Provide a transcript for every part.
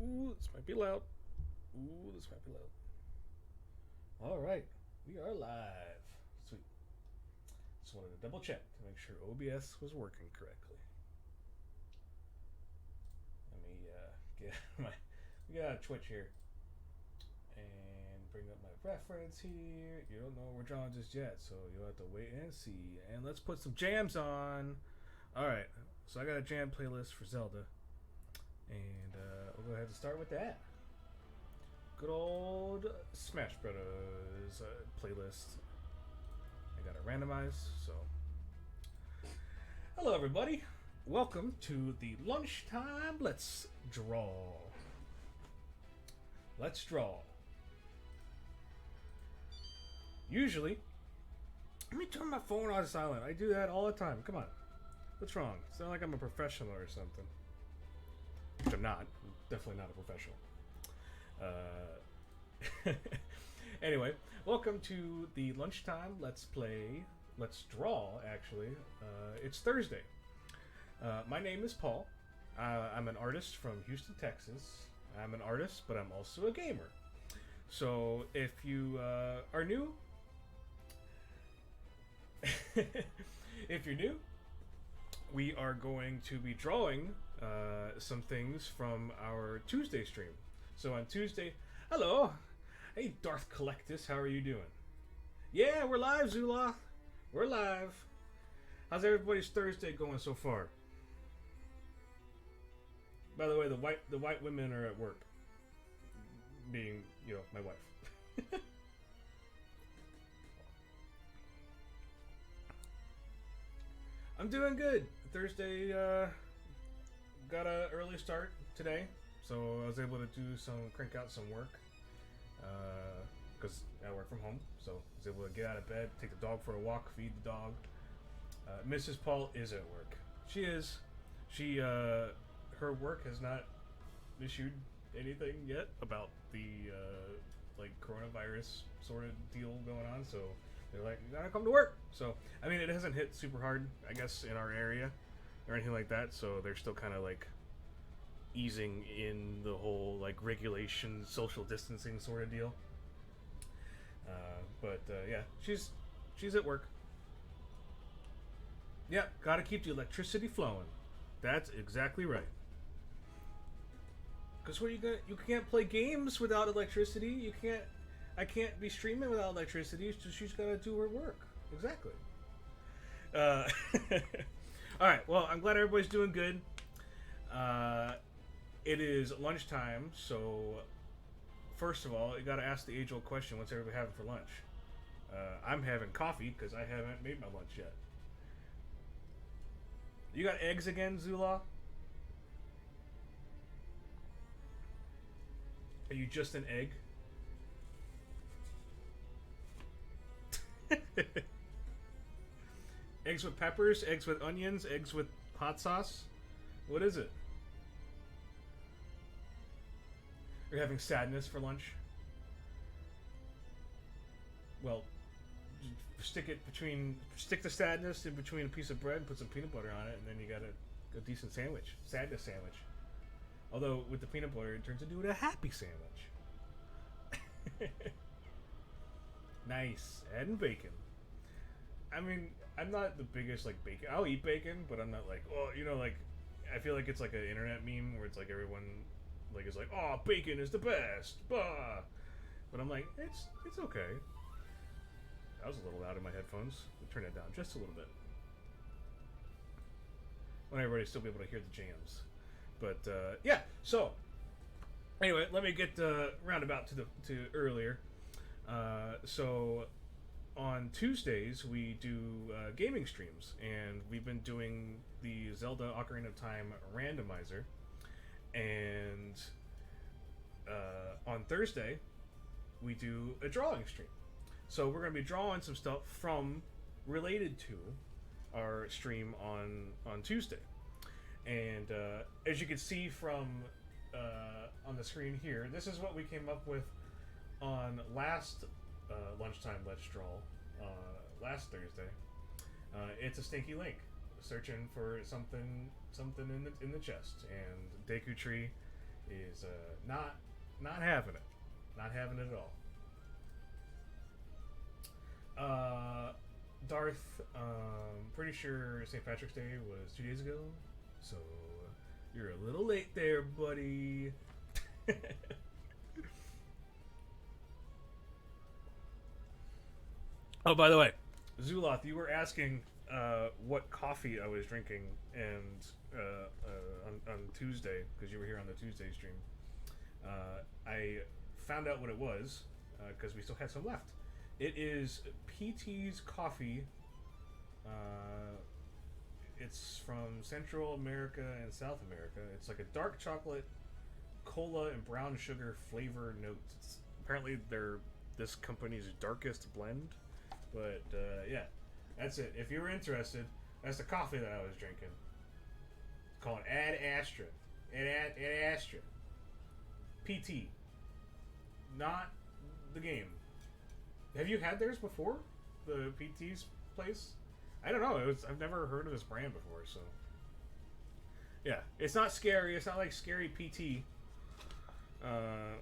Ooh, this might be loud. Ooh, this might be loud. All right, we are live. Sweet. Just wanted to double check to make sure OBS was working correctly. Let me get my get out of Twitch here and bring up my reference here. You don't know what we're drawing just yet, so you'll have to wait and see. And let's put some jams on. All right, so I got a jam playlist for Zelda, and we'll go ahead and start with that. Good old Smash Brothers playlist. I got it randomized, so. Hello, everybody. Welcome to the Lunchtime Let's Draw. Let's draw. Usually, let me turn my phone on silent. I do that all the time. Come on. What's wrong? It's not like I'm a professional or something. Which I'm not. I'm definitely not a professional. Anyway, welcome to the Lunchtime Let's Draw, actually. It's Thursday. My name is Paul. I'm an artist from Houston, Texas. I'm an artist, but I'm also a gamer. So if you are new, if you're new, we are going to be drawing some things from our Tuesday stream. So on Tuesday, hello, hey Darth Collectus, how are you doing? Yeah, we're live, Zula. We're live. How's everybody's Thursday going so far? By the way, the white women are at work, being my wife. I'm doing good. Thursday got an early start today, so I was able to crank out some work because I work from home. So I was able to get out of bed, take the dog for a walk, feed the dog. Mrs. Paul is at work. She is. Her work has not issued anything yet about the coronavirus sort of deal going on. So they're like, you gotta come to work. So I mean, it hasn't hit super hard, I guess, in our area or anything like that. So they're still kind of like easing in the whole regulation, social distancing sort of deal. But yeah, she's at work. Yeah, gotta keep the electricity flowing. That's exactly right. Cause what you can't play games without electricity. You can't. I can't be streaming without electricity. So she's gotta do her work. Exactly. All right. Well, I'm glad everybody's doing good. It is lunchtime, so first of all, you gotta ask the age-old question: what's everybody having for lunch? I'm having coffee because I haven't made my lunch yet. You got eggs again, Zula? Are you just an egg? Eggs with peppers, eggs with onions, eggs with hot sauce? What is it? Are you having sadness for lunch? Well, stick the sadness in between a piece of bread and put some peanut butter on it, and then you got a decent sandwich. Sadness sandwich. Although with the peanut butter, it turns into a happy sandwich. Nice. Adding bacon. I mean, I'm not the biggest bacon. I'll eat bacon, but I'm not I feel like it's like an internet meme where it's like everyone is like, oh, bacon is the best, bah. But I'm like, it's okay. That was a little loud in my headphones. I'll turn it down just a little bit. I want everybody to still be able to hear the jams. But yeah, so anyway, let me get roundabout to earlier. So on Tuesdays we do gaming streams, and we've been doing the Zelda Ocarina of Time Randomizer, and on Thursday we do a drawing stream. So we're going to be drawing some stuff related to our stream on Tuesday. And as you can see from on the screen here, this is what we came up with on last Lunchtime Let's Draw last Thursday. It's a stinky link searching for something in the chest, and Deku Tree is not having it, not having it at all. Darth, pretty sure St. Patrick's Day was 2 days ago, so you're a little late there, buddy. Oh, by the way, Zuloth, you were asking what coffee I was drinking, and on Tuesday, because you were here on the Tuesday stream. I found out what it was because we still had some left. It is PT's coffee. It's from Central America and South America. It's like a dark chocolate, cola, and brown sugar flavor notes. It's, apparently, they're this company's darkest blend. But yeah, that's it. If you were interested, that's the coffee that I was drinking. It's called Ad Astra. Ad Astra. PT. Not the game. Have you had theirs before? The PT's place? I don't know. I've never heard of this brand before, so. Yeah, it's not scary. It's not like scary PT. By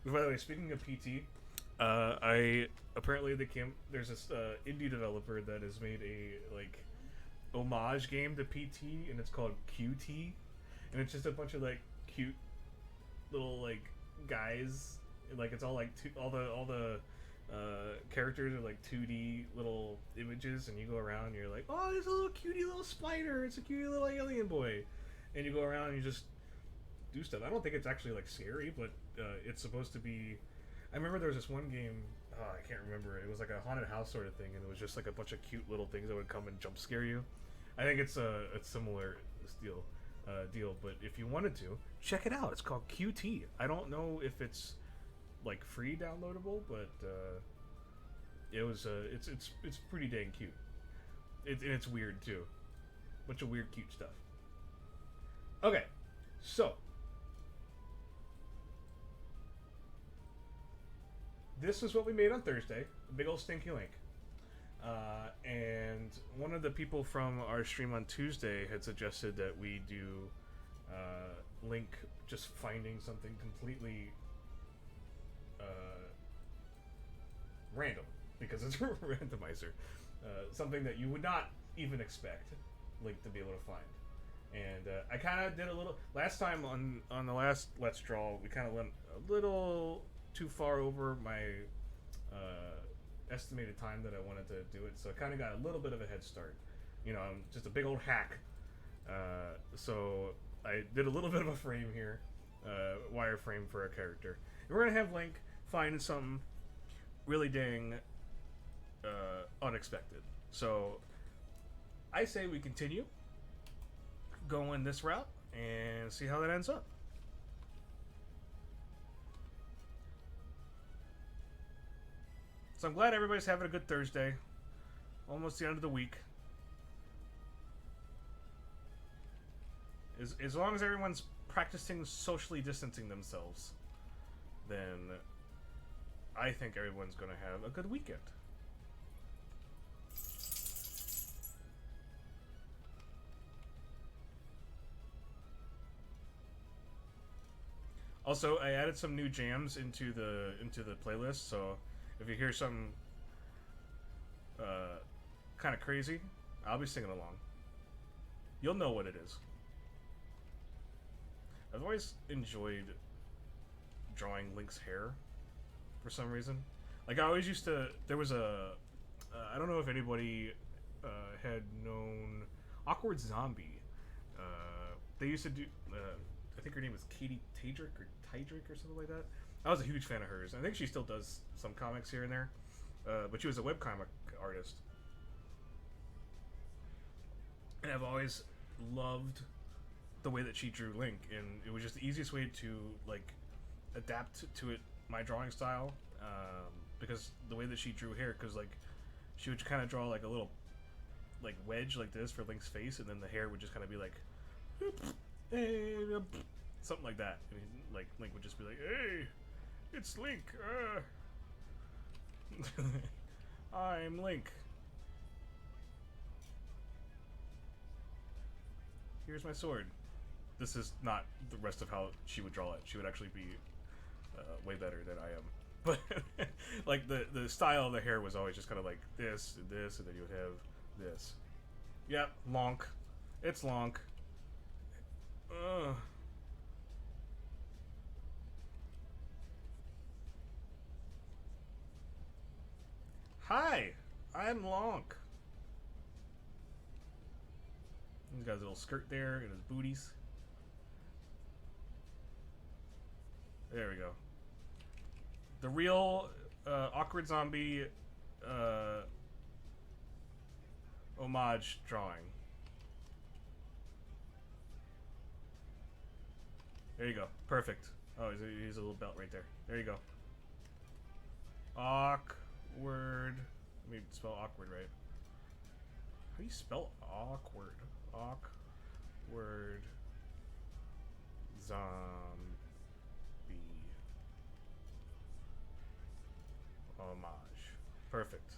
the way, speaking of PT, apparently there's this indie developer that has made a like homage game to PT, and it's called QT, and it's just a bunch of like cute little like guys, like it's all like all the characters are like 2D little images, and you go around and you're like, oh, there's a little cutie little spider, it's a cutie little alien boy, and you go around and you just do stuff. I don't think it's actually like scary, but it's supposed to be. I remember there was this one game, I can't remember, it was like a haunted house sort of thing, and it was just like a bunch of cute little things that would come and jump scare you. I think it's a similar deal, but if you wanted to, check it out. It's called QT. I don't know if it's like free downloadable, but it was it's pretty dang cute. And it's weird too. Bunch of weird cute stuff. Okay, so this is what we made on Thursday. A big old stinky link. And one of the people from our stream on Tuesday had suggested that we do link just finding something completely random, because it's a randomizer. Something that you would not even expect Link to be able to find. And I kind of did a little... Last time on the last Let's Draw, we kind of went a little too far over my estimated time that I wanted to do it, so I kind of got a little bit of a head start. You know, I'm just a big old hack. So I did a little bit of a frame here, wireframe for a character. And we're going to have Link find something really dang unexpected. So I say we continue going this route and see how that ends up. So I'm glad everybody's having a good Thursday. Almost the end of the week. As long as everyone's practicing socially distancing themselves, then I think everyone's going to have a good weekend. Also, I added some new jams into the playlist, so if you hear something kind of crazy, I'll be singing along. You'll know what it is. I've always enjoyed drawing Link's hair for some reason. Like, I always used to... There was a... I don't know if anybody had known Awkward Zombie. They used to do... I think her name was Katie Tadrick or something like that. I was a huge fan of hers. I think she still does some comics here and there. But she was a webcomic artist. And I've always loved the way that she drew Link. And it was just the easiest way to, like, adapt to it, my drawing style. Because the way that she drew hair, because, like, she would kind of draw, like, a little, like, wedge like this for Link's face. And then the hair would just kind of be like... something like that. And like, Link would just be like, hey, it's Link. I'm Link. Here's my sword. this is not the rest of how she would draw it. She would actually be way better than I am. But like the style of the hair was always just kind of like this and this, and then you would have this. Yep, lonk. It's lonk. Ugh. Hi, I'm Lonk. He's got his little skirt there and his booties. There we go. The real awkward zombie homage drawing. There you go. Perfect. Oh, he's a little belt right there. There you go. Awkward. Let me spell awkward right. How do you spell awkward? Awkward zombie homage. Perfect.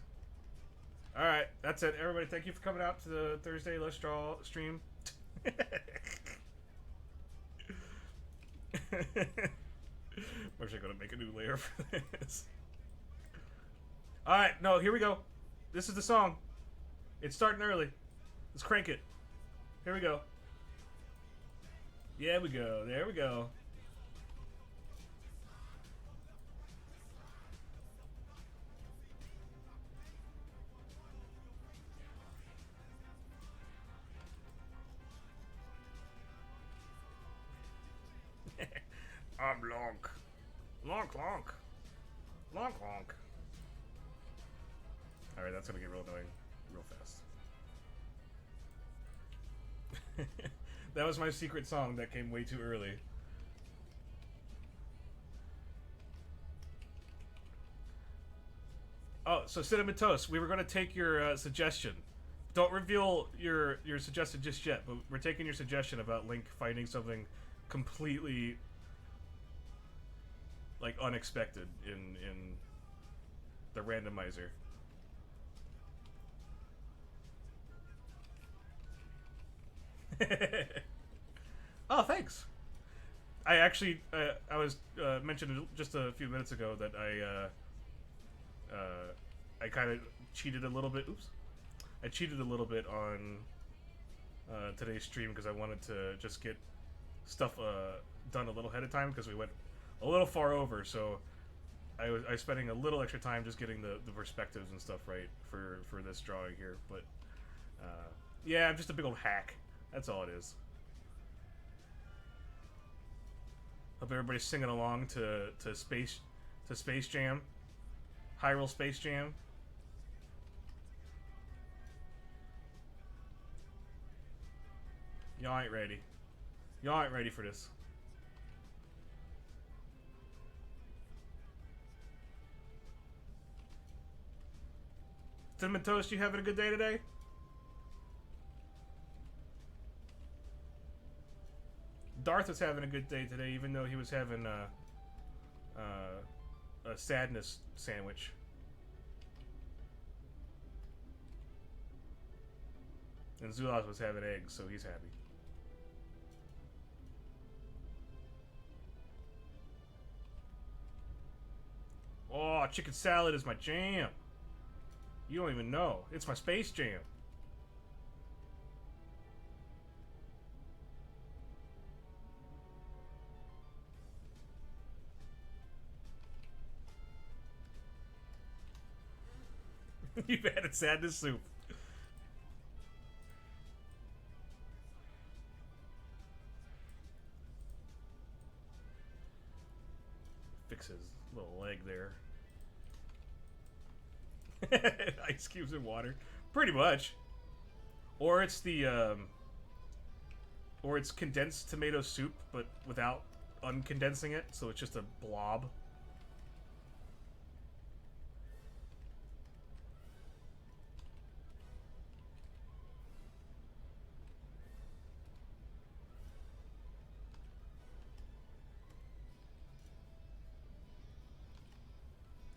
Alright, that's it. Everybody, thank you for coming out to the Thursday Let's Draw stream. I'm actually going to make a new layer for this. Alright, no, here we go. This is the song. It's starting early. Let's crank it. Here we go. Yeah, we go. There we go. I'm Lonk. Lonk, Lonk. Lonk, Lonk. Alright, that's gonna get real annoying real fast. That was my secret song that came way too early. Oh, so Cinnamon Toast, we were gonna take your suggestion. Don't reveal your suggestion just yet, but we're taking your suggestion about Link finding something completely like unexpected in the randomizer. Oh, thanks. I actually I was mentioned just a few minutes ago that I kind of cheated a little bit. Oops, I cheated a little bit on today's stream because I wanted to just get stuff done a little ahead of time because we went a little far over. So I was spending a little extra time just getting the perspectives and stuff right for this drawing here. But yeah, I'm just a big old hack. That's all it is. Hope everybody's singing along to Space Jam, Hyrule Space Jam. Y'all ain't ready. Y'all ain't ready for this. Cinnamon Toast, you having a good day today? Darth was having a good day today, even though he was having a sadness sandwich. And Zulaz was having eggs, so he's happy. Oh, chicken salad is my jam. You don't even know. It's my space jam. You've added sadness soup. Fix his little leg there. Ice cubes and water. Pretty much. Or it's the, or it's condensed tomato soup, but without uncondensing it, so it's just a blob.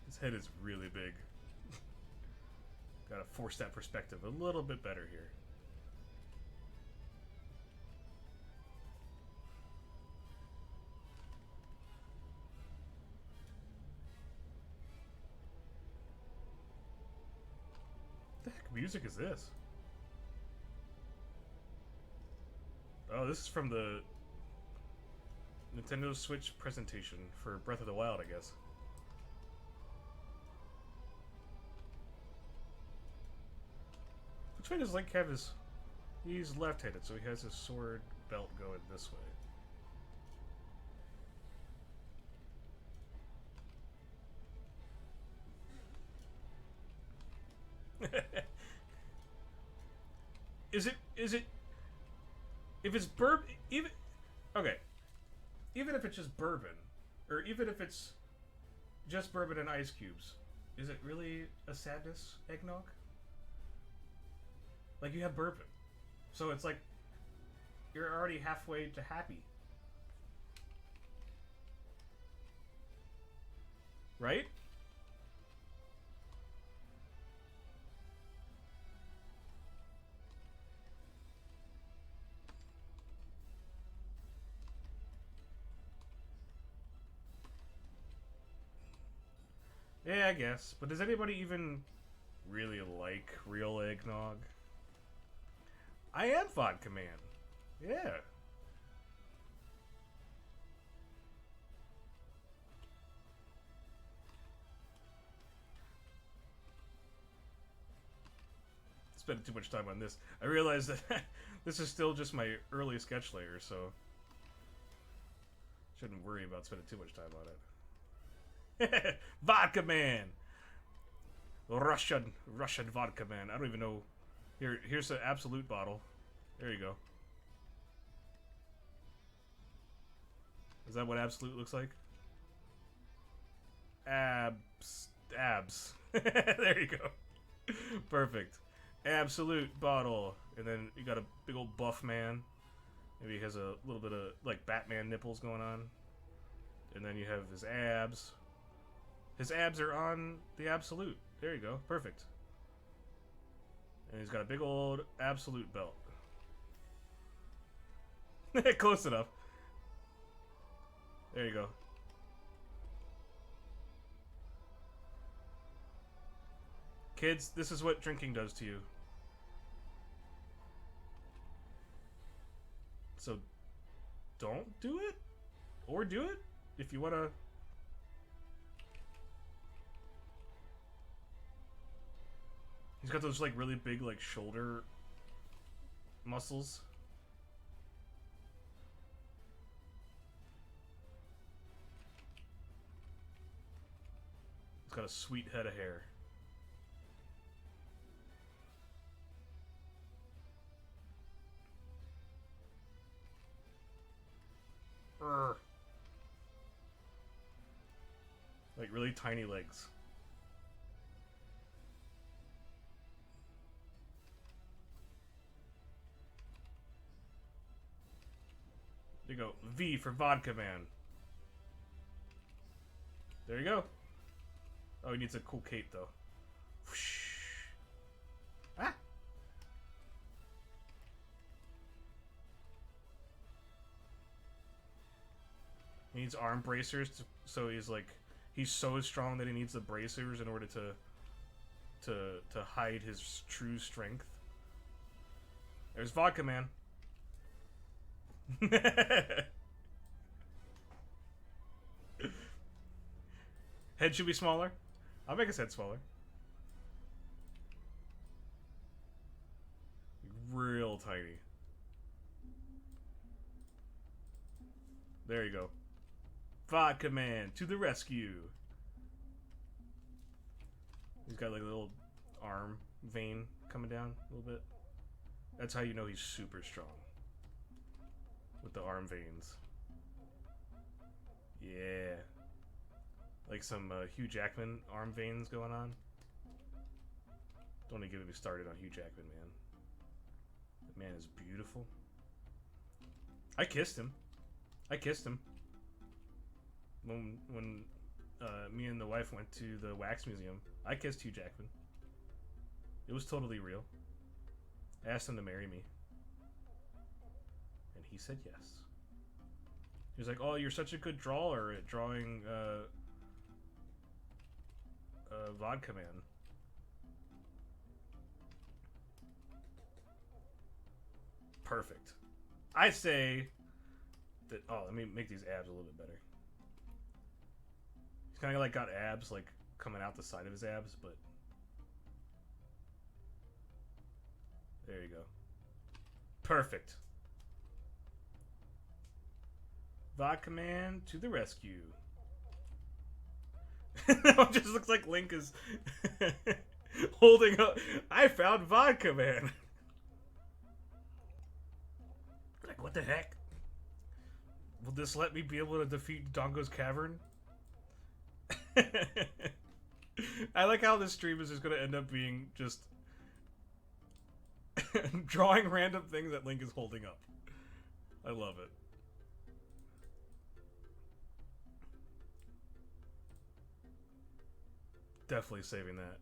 His head is really big. Gotta force that perspective a little bit better here. music is this? Oh, this is from the Nintendo Switch presentation for Breath of the Wild, I guess. Which way does Link have his... He's left-handed, so he has his sword belt going this way. Is it... If it's bourbon... Even... Okay. Even if it's just bourbon, or even if it's just bourbon and ice cubes, is it really a sadness eggnog? Like, you have bourbon. So it's like, you're already halfway to happy. Right? Yeah, I guess. But does anybody even really like real eggnog? I am Vodka Man. Yeah. Spending too much time on this. I realize that this is still just my early sketch layer, so shouldn't worry about spending too much time on it. Vodka Man! Russian Vodka Man. I don't even know. Here's the absolute bottle. There you go. Is that what absolute looks like? Abs. There you go. Perfect. Absolute bottle. And then you got a big old buff man. Maybe he has a little bit of, like, Batman nipples going on. And then you have his abs. His abs are on the absolute. There you go. Perfect. And he's got a big old absolute belt. Close enough. There you go. Kids, this is what drinking does to you. So, don't do it? Or do it? If you want to... He's got those, like, really big, like, shoulder muscles. He's got a sweet head of hair. Like, really tiny legs. There you go. V for Vodka Man. There you go. Oh, he needs a cool cape, though. Whoosh. Ah! He needs arm bracers, so he's like... He's so strong that he needs the bracers in order to hide his true strength. There's Vodka Man. Head should be smaller. I'll make his head smaller. Real tiny. There you go. Vodka Man to the rescue. He's got like a little arm vein coming down a little bit. That's how you know he's super strong. With the arm veins. Yeah. Like some Hugh Jackman arm veins going on. Don't even get me started on Hugh Jackman, man. That man is beautiful. I kissed him. When me and the wife went to the wax museum, I kissed Hugh Jackman. It was totally real. I asked him to marry me. And he said yes. He was like, oh, you're such a good drawer at drawing Vodka Man. perfect. I say that. Oh, let me make these abs a little bit better. He's kind of like got abs like coming out the side of his abs, but there you go. Perfect. Vodka Man to the rescue. No, it just looks like Link is holding up. I found Vodka Man. Like, what the heck? Will this let me be able to defeat Dongo's Cavern? I like how this stream is just going to end up being just drawing random things that Link is holding up. I love it. Definitely saving that.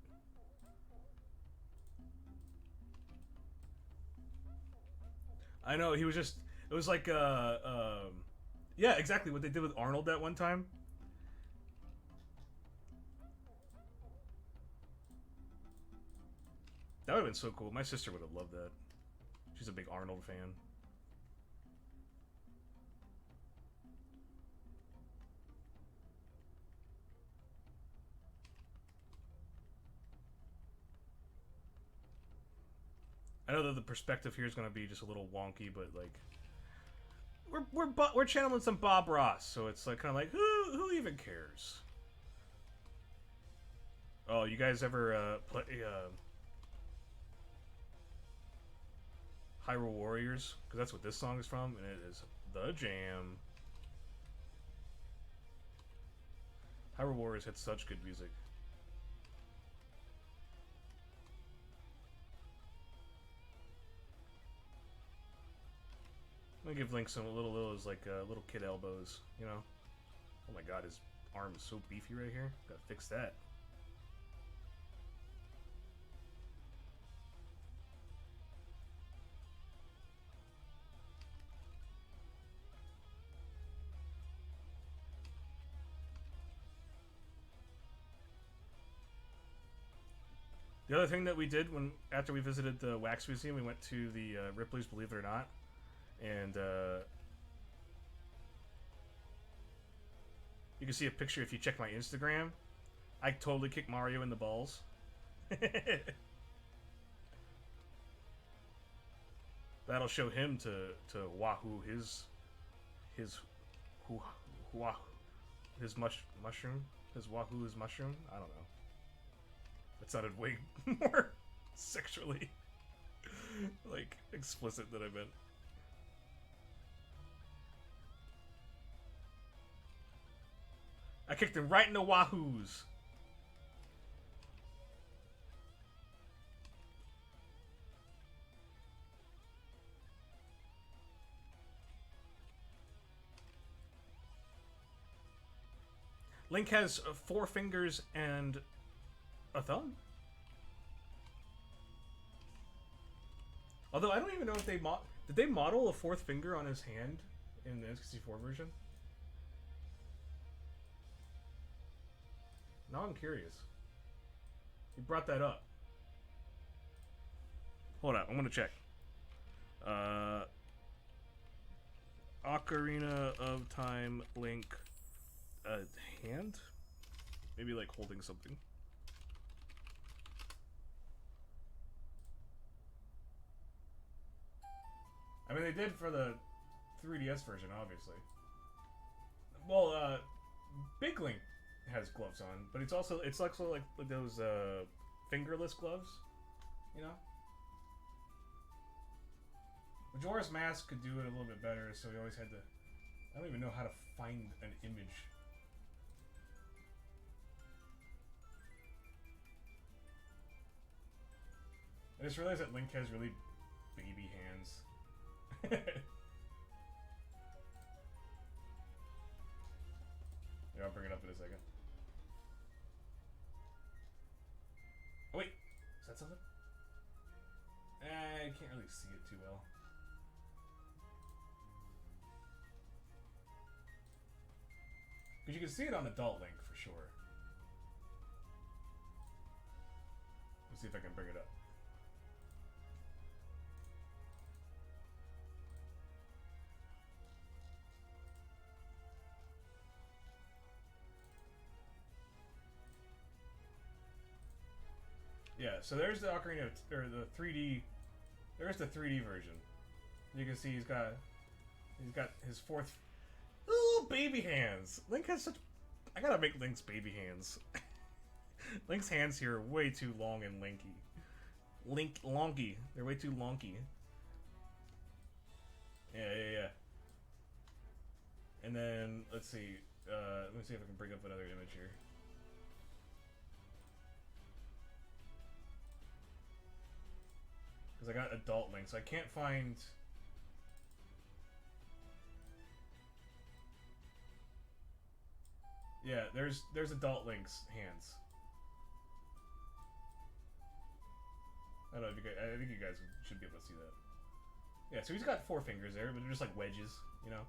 I know, he was just... It was like, yeah, exactly what they did with Arnold that one time. That would have been so cool. My sister would have loved that. She's a big Arnold fan. I know that the perspective here is going to be just a little wonky, but like we're channeling some Bob Ross, so it's like kind of like who even cares? Oh, you guys ever play Hyrule Warriors? Because that's what this song is from, and it is the jam. Hyrule Warriors had such good music. I'm gonna give Link some little little kid elbows, you know? Oh my god, his arm is so beefy right here. Gotta fix that. The other thing that we did after we visited the Wax Museum, we went to the Ripley's Believe It or Not, and you can see a picture if you check my Instagram. I totally kicked Mario in the balls. That'll show him to wahoo his mushroom. His wahoo his mushroom. I don't know. That sounded way more sexually like explicit than I meant. I kicked him right in the wahoos. Link has 4 fingers and a thumb. Although I don't even know if they did they model a 4th finger on his hand in the N64 version? Now I'm curious. You brought that up. Hold on, I'm gonna check. Ocarina of Time Link hand? Maybe like holding something. I mean, they did for the 3DS version, obviously. Well, Big Link has gloves on, but it's also like those fingerless gloves, you know. Majora's Mask could do it a little bit better, so we always had to. I don't even know how to find an image. I just realized that Link has really baby hands. Yeah, I'll bring it up in a second. Oh, wait. Is that something? I can't really see it too well. Because you can see it on Adult Link for sure. Let's see if I can bring it up. Yeah, so there's the Ocarina or the 3D. There's the 3D version. You can see he's got his fourth. Ooh, baby hands. Link has such. I gotta make Link's baby hands. Link's hands here are way too long and lanky. Lonky. They're way too lonky. Yeah. And then let's see. Let me see if I can bring up another image here. Because I got adult Link, so I can't find. Yeah, there's adult Link's hands. I don't know if you guys, I think you guys should be able to see that. Yeah, so he's got 4 fingers there, but they're just like wedges, you know?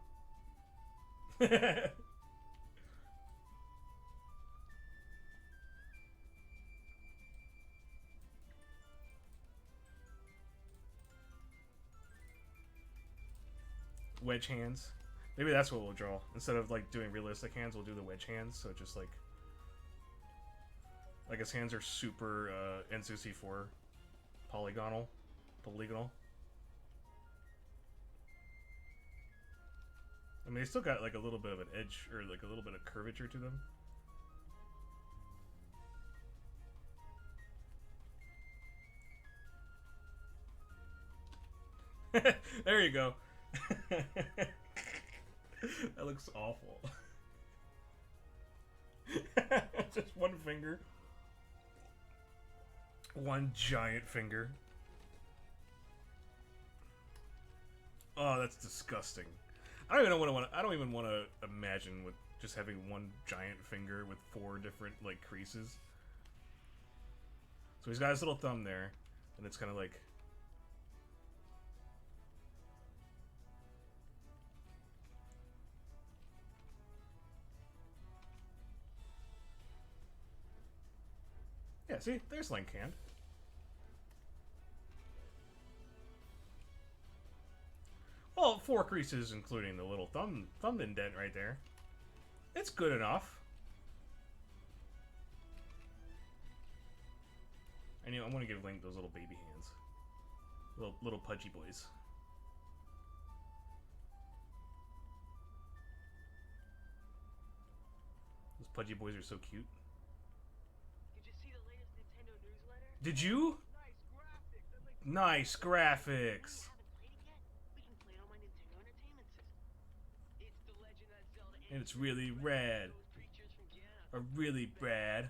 Wedge hands. Maybe that's what we'll draw. Instead of like doing realistic hands, we'll do the wedge hands, so just like his hands are super N64 polygonal. I mean, they still got like a little bit of an edge or like a little bit of curvature to them. There you go. That looks awful. Just one finger. One giant finger. Oh, that's disgusting. I don't even want to imagine with just having one giant finger with 4 different like creases. So he's got his little thumb there, and it's kind of like. Yeah, see, there's Link hand. Well, 4 creases, including the little thumb indent right there. It's good enough. I want to give Link those little baby hands, little pudgy boys. Those pudgy boys are so cute. Did you see the latest Nintendo newsletter? Did you? Nice graphics. And it's really rad. Or really Brad.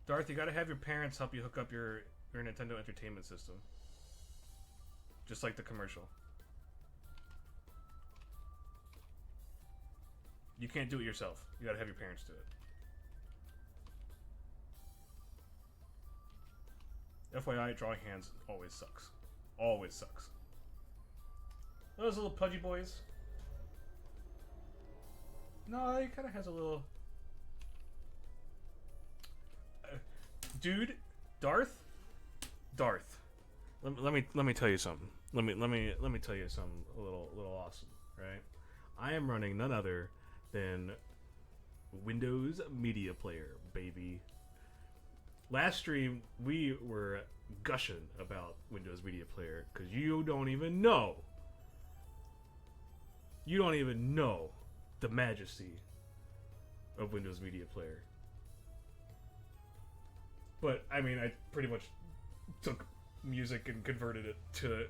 Darth, you gotta have your parents help you hook up your Nintendo Entertainment System. Just like the commercial. You can't do it yourself. You gotta have your parents do it. FYI, drawing hands always sucks. Always sucks. Those little pudgy boys. No, he kind of has a little... dude, Darth. Let me tell you something. Let me tell you something a little awesome, right? I am running none other than Windows Media Player, baby. Last stream we were gushing about Windows Media Player because you don't even know the majesty of Windows Media Player. But I mean, I pretty much took music and converted it to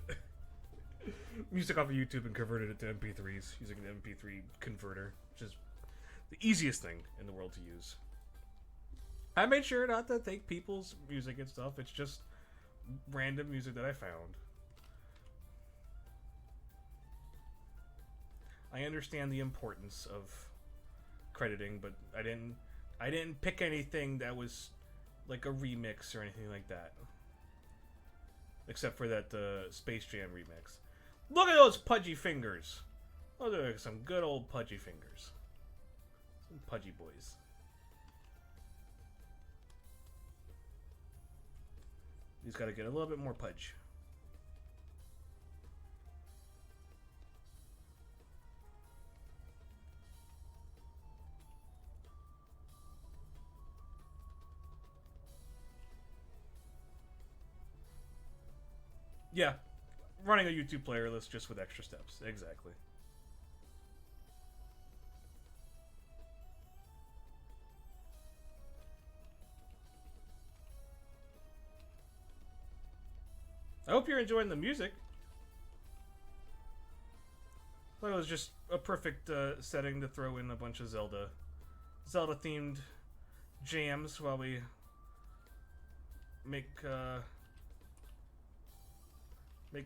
music off of YouTube and converted it to MP3s using the MP3 converter, which is the easiest thing in the world to use. I made sure not to take people's music and stuff. It's just random music that I found. I understand the importance of crediting, but I didn't pick anything that was like a remix or anything like that. Except for that Space Jam remix. Look at those pudgy fingers. Those are some good old pudgy fingers. Some pudgy boys. He's got to get a little bit more pudge. Yeah, running a YouTube playlist just with extra steps. Exactly. I hope you're enjoying the music. Thought it was just a perfect setting to throw in a bunch of Zelda themed jams while we make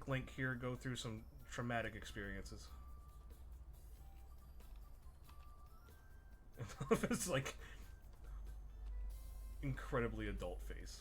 Link here go through some traumatic experiences. It's like incredibly adult face.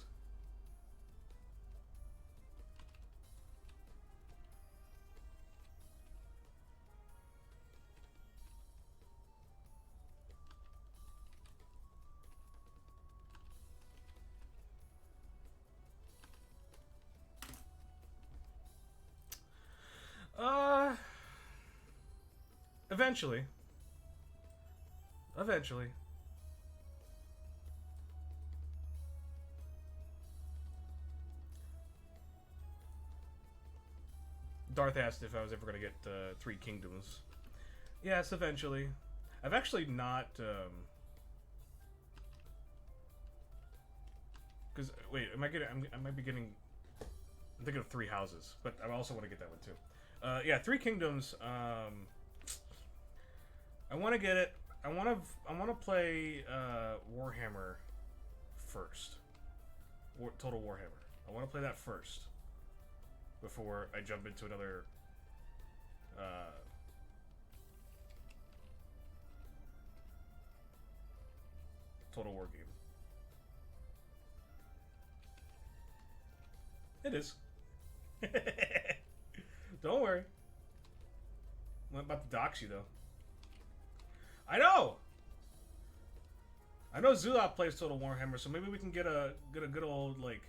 Eventually. Eventually. Darth asked if I was ever going to get Three Kingdoms. Yes, eventually. I've actually not... Because, wait, am I getting... I might be getting... I'm thinking of Three Houses, but I also want to get that one too. Yeah, Three Kingdoms. I want to get it. I want to play Warhammer first. Total Warhammer. I want to play that first before I jump into another Total War game. It is. Don't worry. I'm about to dox you, though. I know! I know Zulop plays Total Warhammer, so maybe we can get a good old, like,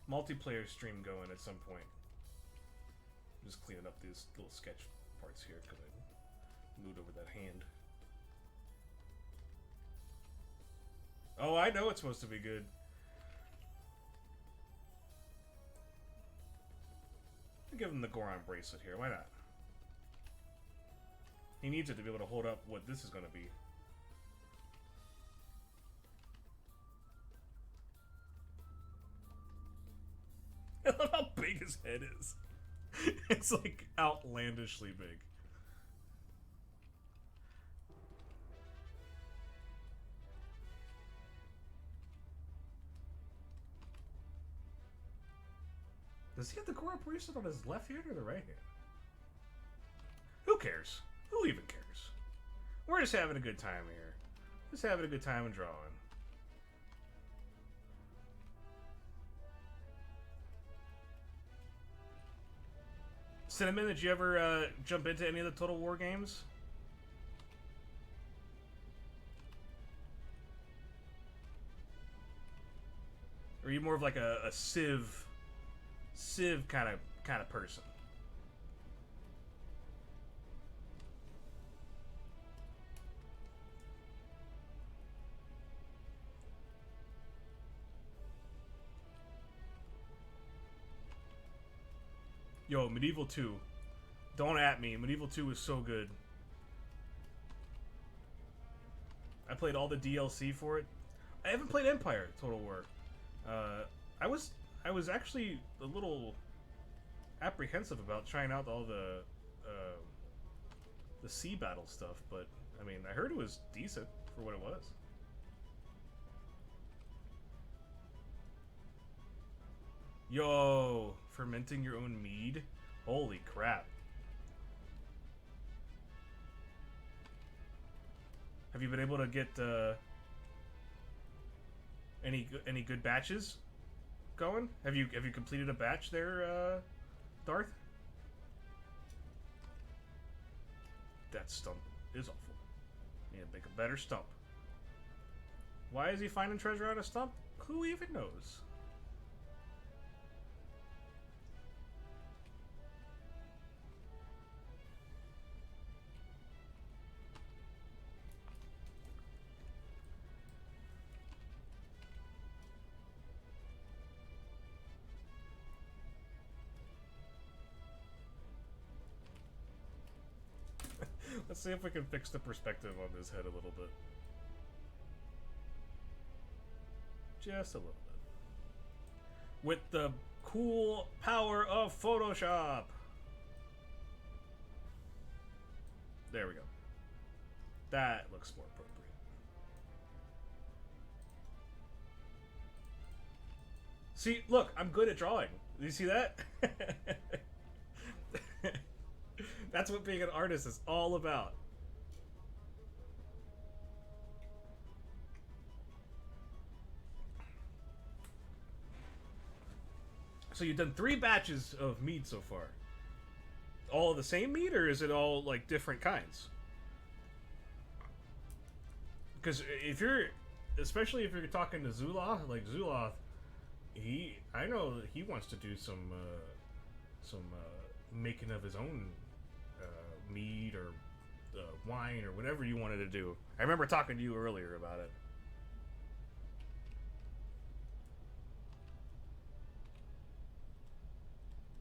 multiplayer stream going at some point. I'm just cleaning up these little sketch parts here, because I moved over that hand. Oh, I know it's supposed to be good. I'll give him the Goron bracelet here, why not? He needs it to be able to hold up what this is going to be. I love how big his head is. It's like outlandishly big. Does he have the Goron bracelet on his left hand or the right hand? Who cares? Who even cares? We're just having a good time here. Just having a good time and drawing. Cinnamon, did you ever jump into any of the Total War games? Or are you more of like a Civ kind of person? Yo, Medieval 2. Don't at me. Medieval 2 is so good. I played all the DLC for it. I haven't played Empire Total War. I was actually a little apprehensive about trying out all the sea battle stuff, but I mean, I heard it was decent for what it was. Yo, fermenting your own mead? Holy crap. Have you been able to get any good batches going? Have you completed a batch there, Darth? That stump is awful. Yeah, make a better stump. Why is he finding treasure on a stump? Who even knows? Let's see if we can fix the perspective on this head a little bit. Just a little bit. With the cool power of Photoshop. There we go. That looks more appropriate. See, look, I'm good at drawing. Do you see that? That's what being an artist is all about. So you've done 3 batches of mead so far. All the same mead, or is it all like different kinds? Because if you're, especially if you're talking to Zuloth, like Zuloth, I know that he wants to do some making of his own mead or wine or whatever you wanted to do. I remember talking to you earlier about it.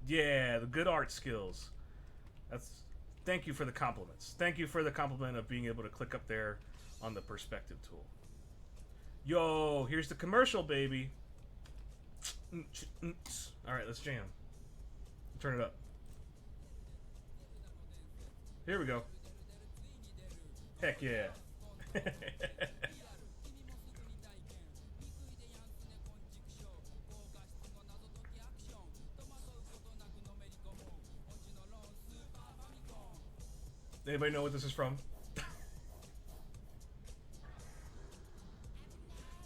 Yeah, the good art skills. Thank you for the compliments. Thank you for the compliment of being able to click up there on the perspective tool. Yo, here's the commercial, baby. All right, let's jam. Turn it up. Here we go. Heck yeah. Anybody know what this is from?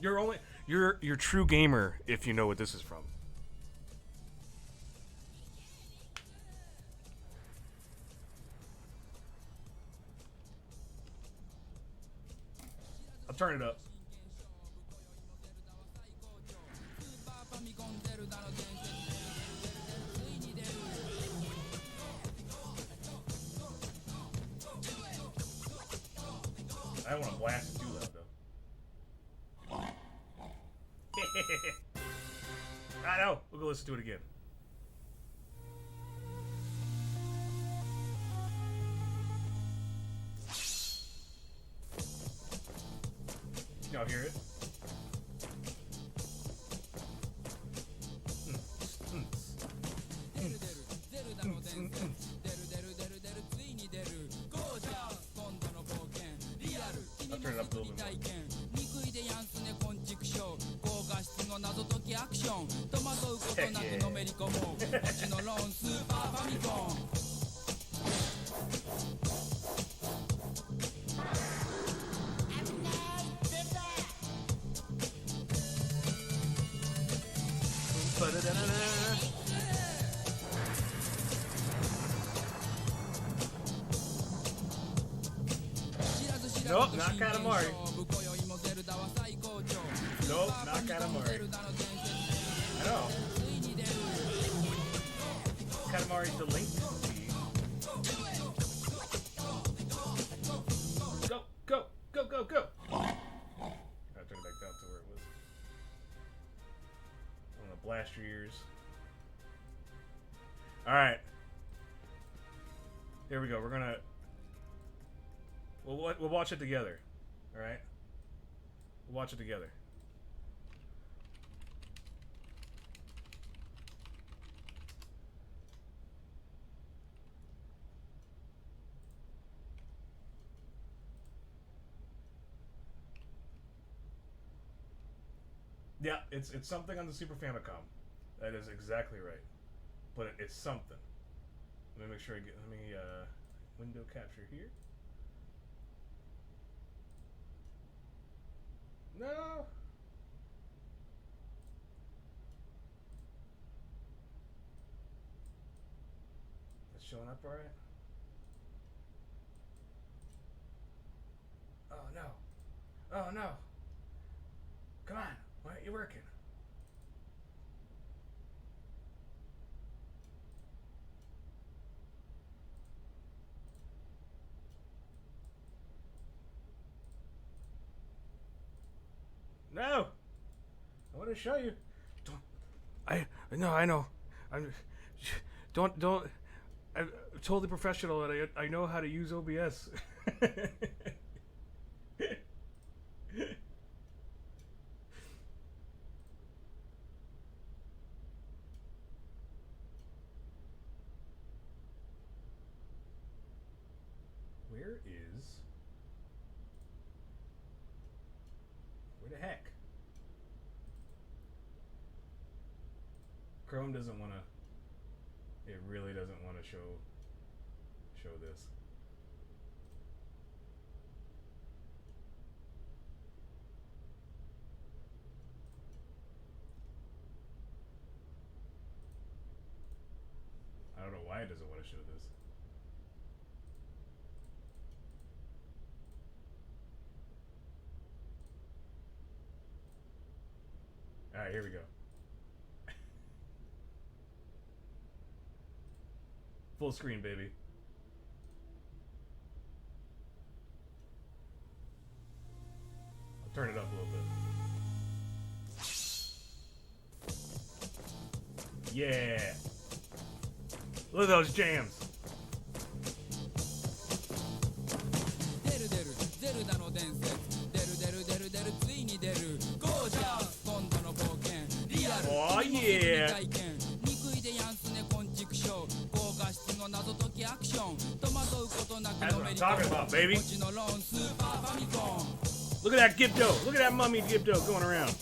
You're true gamer if you know what this is from. I'll turn it up. I don't want to blast it too loud though. I know. We'll go listen to it again. Y'all hear it? I'll turn it up a little bit more. Nope, not Katamari. Nope, not Katamari. I know. Katamari's the link. Go, go, go, go, go. I'll turn it back down to where it was. I'm gonna blast your ears. Alright. Here we go. We're gonna... We'll watch it together. Alright? We'll watch it together. Yeah, it's something on the Super Famicom. That is exactly right. But it's something. Let me make sure I get... Let me, window capture here. No! It's showing up alright? Oh no. Oh no. Come on. Why aren't you working? No! I want to show you. Don't. I know. I'm. Don't. I'm totally professional and I know how to use OBS. Where the heck? Chrome doesn't want to. It really doesn't want to show this. I don't know why it doesn't want to show this. Alright, here we go. Full screen, baby. I'll turn it up a little bit. Yeah! Look at those jams! Oh yeah! That's what I'm talking about, baby. Look at that Gibdo. Look at that mummy Gibdo going around.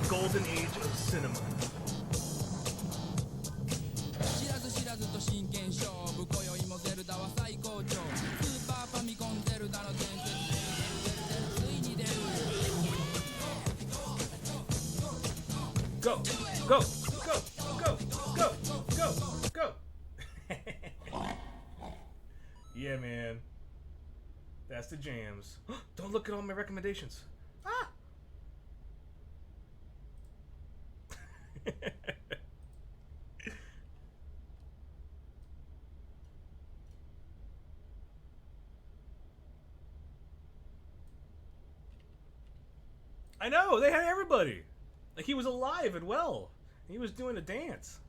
Golden age of cinema. Go, go, go, go, go, go, go. Yeah, man. That's the jams. Don't look at all my recommendations. Ah! I know, they had everybody. Like, he was alive and well. He was doing a dance.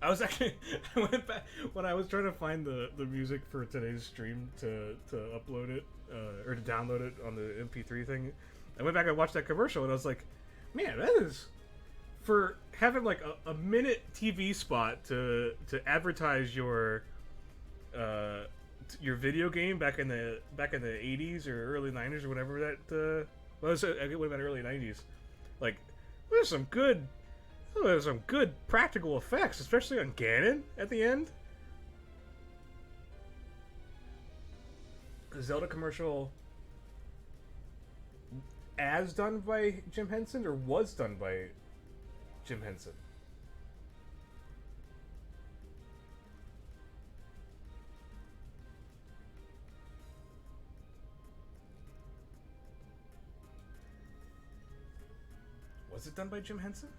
I was actually, I went back when I was trying to find the music for today's stream to upload it or to download it on the MP3 thing. I went back and watched that commercial and I was like, man, that is for having like a minute TV spot to advertise your video game back in the 80s or early 90s or whatever that well, it would have been early 90s. Like, there's some good practical effects, especially on Ganon at the end. The Zelda commercial as done by Jim Henson or was done by Jim Henson? Was it done by Jim Henson?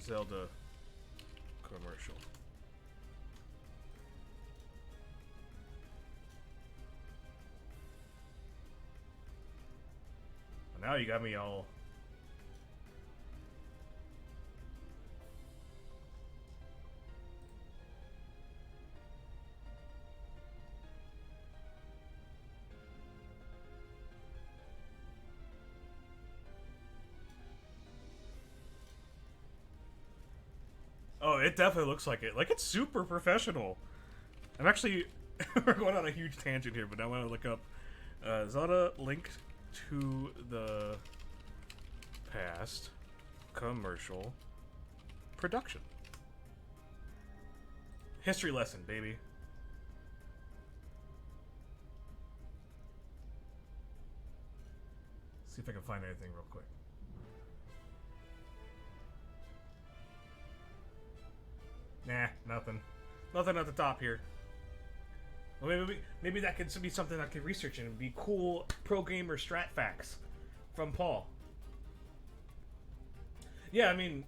Zelda commercial. Now you got me all... Oh, it definitely looks like it. Like, it's super professional. I'm actually... We're going on a huge tangent here, but I want to look up Zelda Link to the Past commercial production. History lesson, baby. See if I can find anything real quick. Nah, nothing. Nothing at the top here. Well, maybe that could be something I could research and be cool pro gamer strat facts from Paul. Yeah, I mean,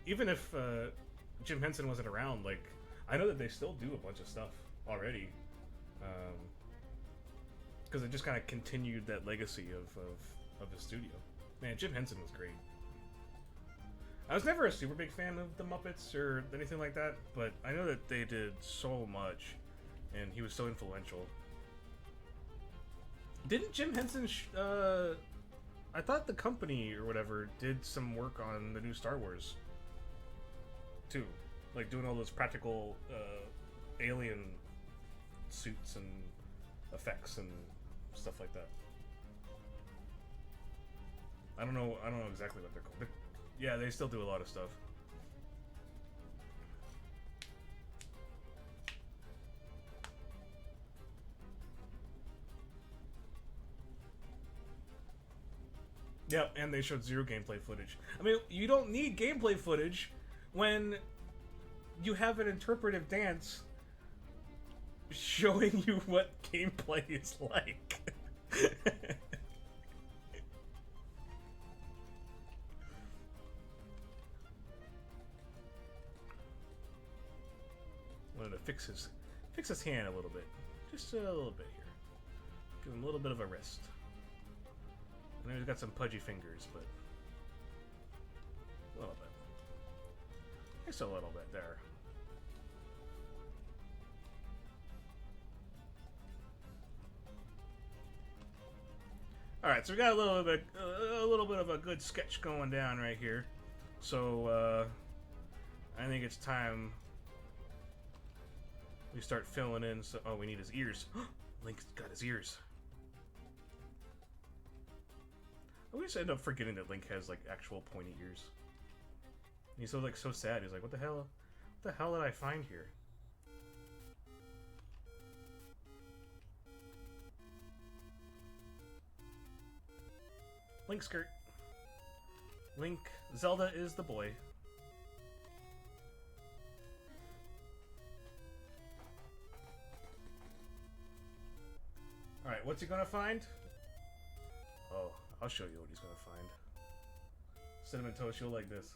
even if Jim Henson wasn't around, like, I know that they still do a bunch of stuff already. Because it just kind of continued that legacy of the studio. Man, Jim Henson was great. I was never a super big fan of the Muppets or anything like that, but I know that they did so much, and he was so influential. Didn't Jim Henson... I thought the company or whatever did some work on the new Star Wars, too. Like, doing all those practical alien suits and effects and stuff like that. I don't know exactly what they're called. But yeah, they still do a lot of stuff. Yep, and they showed zero gameplay footage. I mean, you don't need gameplay footage when you have an interpretive dance showing you what gameplay is like. Wanted to fix his hand a little bit. Just a little bit here. Give him a little bit of a rest. I know he's got some pudgy fingers, but a little bit. Just a little bit there. All right, so we got a little bit of a good sketch going down right here. So I think it's time we start filling in. So, oh, we need his ears. Link's got his ears. I always end up forgetting that Link has like actual pointy ears. He's so sad. He's like, what the hell? What the hell did I find here? Link skirt. Link. Zelda is the boy. Alright, what's he gonna find? Oh, I'll show you what he's gonna find. Cinnamon Toast, you'll like this.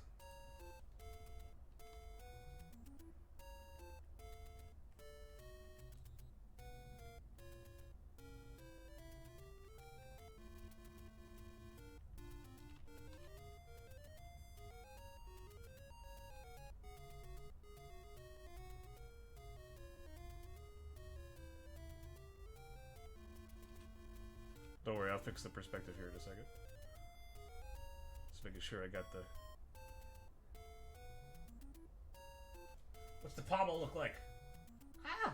Don't worry, I'll fix the perspective here in a second. Just making sure I got the... What's the pommel look like? Ah!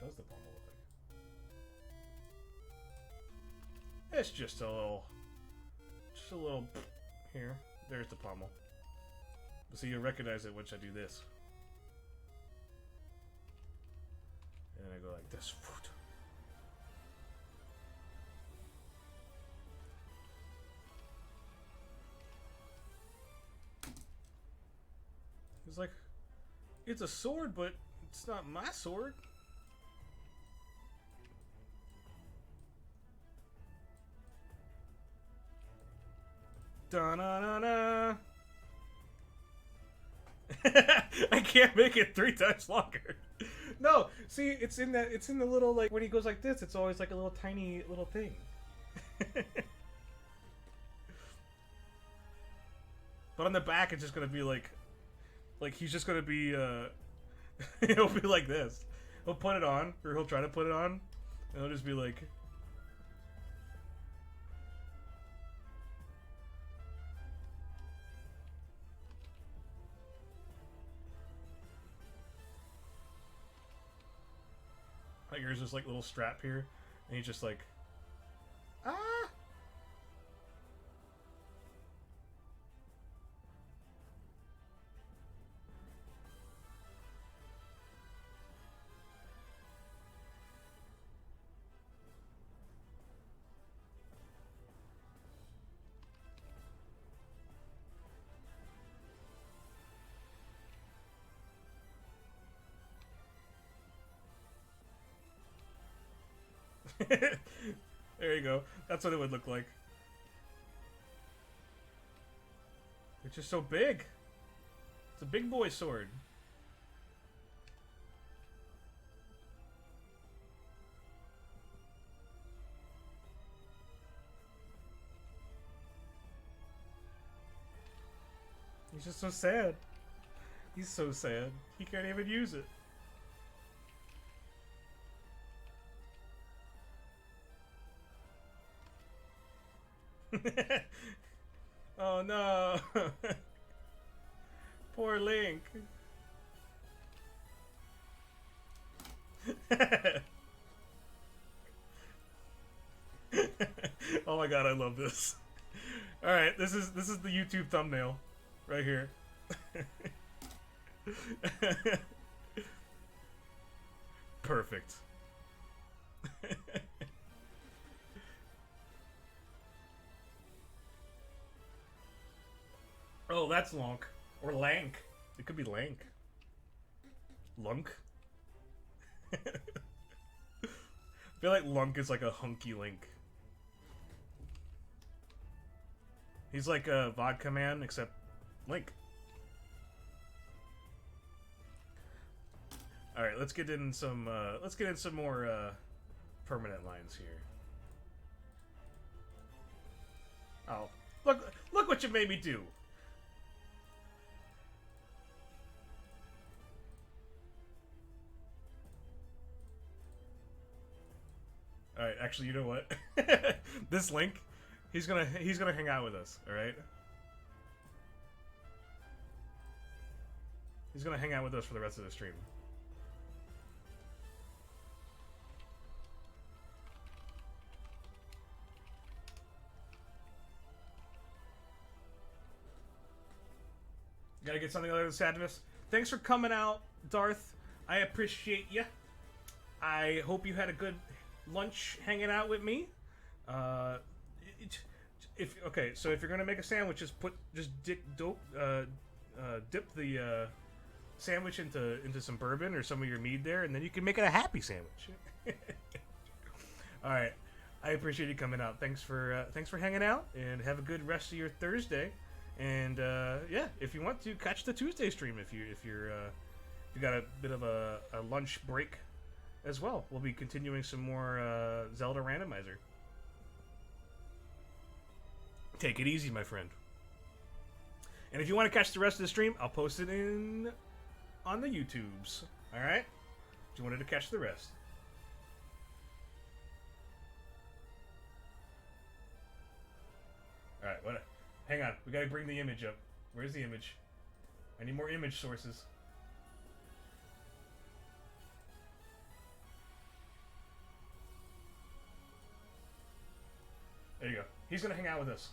What does the pommel look like? It's just a little here. There's the pommel. So you'll recognize it once I do this. And then I go like this. It's like, it's a sword, but it's not my sword. Da-na-na-na. I can't make it 3 times longer. No, see, it's in the little, like, when he goes like this, it's always like a little tiny little thing. But on the back, it's just gonna be like he's just gonna be, he'll be like this. He'll put it on, or he'll try to put it on, and he'll just be like... Like, there's this, like, little strap here, and he's just like... Ah! There you go. That's what it would look like. It's just so big. It's a big boy sword. He's just so sad. He's so sad. He can't even use it. Oh no. Poor Link. Oh my god, I love this. All right, this is the YouTube thumbnail right here. Perfect. Oh, that's Lonk. Or Lank. It could be Lank. Lunk. I feel like Lunk is like a hunky Link. He's like a vodka man, except Link. All right, let's get in some more permanent lines here. Oh, look what you made me do. All right, actually, you know what? This Link, he's gonna hang out with us. All right. He's gonna hang out with us for the rest of the stream. Gotta get something other than sadness. Thanks for coming out, Darth. I appreciate you. I hope you had a good lunch hanging out with me. So if you're gonna make a sandwich, just dip the sandwich into some bourbon or some of your mead there, and then you can make it a happy sandwich. All right, I appreciate you coming out. Thanks for hanging out, and have a good rest of your Thursday. And yeah, if you want to catch the Tuesday stream, if you got a bit of a lunch break as well, we'll be continuing some more Zelda Randomizer. Take it easy, my friend. And if you want to catch the rest of the stream, I'll post it on the YouTubes. All right? If you wanted to catch the rest. All right, hang on. We got to bring the image up. Where's the image? I need more image sources. There you go. He's going to hang out with us.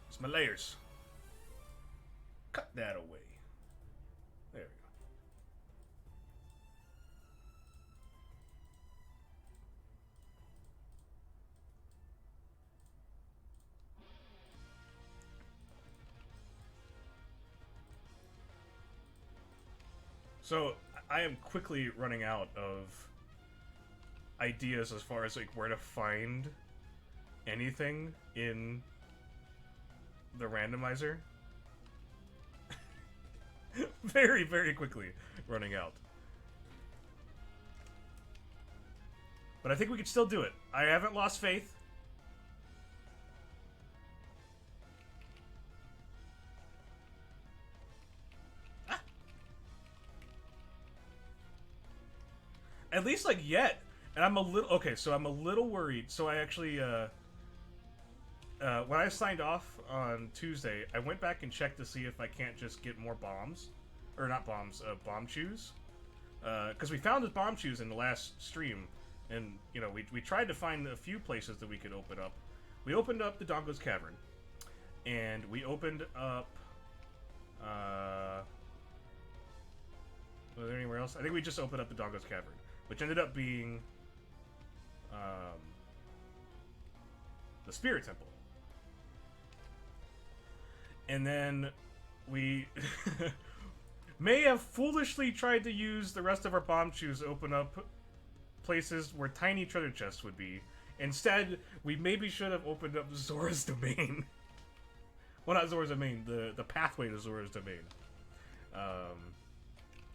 It's my layers. Cut that away. There we go. So I am quickly running out of ideas as far as like where to find anything in the randomizer. Very, very quickly running out. But I think we could still do it. I haven't lost faith. At least, like, yet. And I'm a little... Okay, so I'm a little worried. So I actually, when I signed off on Tuesday, I went back and checked to see if I can't just get more bombs. Or not bombs, bomb chews. Because we found the bomb chews in the last stream. And, you know, we tried to find a few places that we could open up. We opened up the Dongo's Cavern. And we opened up... was there anywhere else? I think we just opened up the Dongo's Cavern. which ended up being the Spirit Temple. And then we may have foolishly tried to use the rest of our bomb shoes to open up places where tiny treasure chests would be. Instead, we maybe should have opened up Zora's Domain. Well, not Zora's Domain, the pathway to Zora's Domain.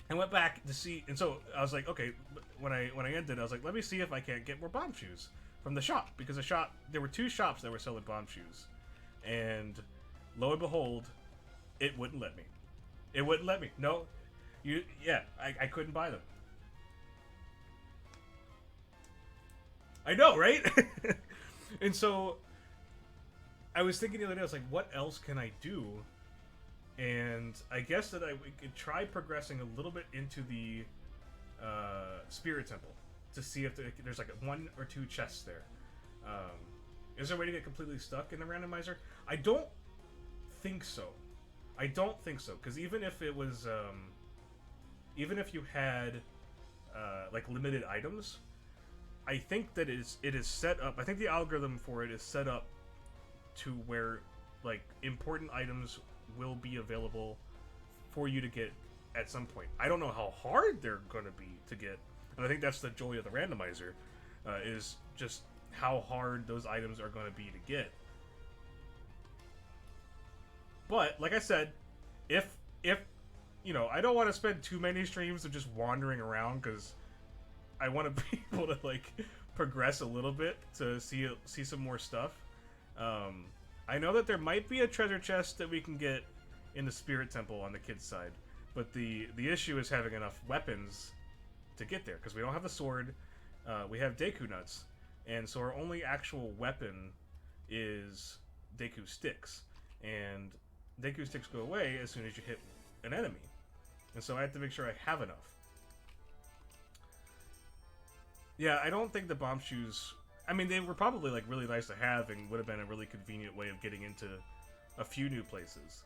I went back to see, and so I was like, okay, when I ended, I was like, let me see if I can't get more bomb shoes from the shop, because there were 2 shops that were selling bomb shoes, and lo and behold, it wouldn't let me. It wouldn't let me. No, I couldn't buy them. I know, right? And so I was thinking the other day, I was like, what else can I do? And I guess that we could try progressing a little bit into the Spirit Temple to see if there's like 1 or 2 chests there. Is there a way to get completely stuck in the randomizer? I don't think so. I don't think so, because even if it was, even if you had like limited items, I think that it is set up. I think the algorithm for it is set up to where like important items will be available for you to get at some point. I don't know how hard they're going to be to get, and I think that's the joy of the randomizer, is just how hard those items are going to be to get. But like I said, if you know, I don't want to spend too many streams of just wandering around, because I want to be able to like progress a little bit to see some more stuff. I know that there might be a treasure chest that we can get in the Spirit Temple on the kids' side, but the issue is having enough weapons to get there, because we don't have the sword. We have Deku nuts, and so our only actual weapon is Deku sticks, and Deku sticks go away as soon as you hit an enemy, and so I have to make sure I have enough. Yeah, I don't think the bomb shoes... I mean, they were probably like really nice to have and would have been a really convenient way of getting into a few new places.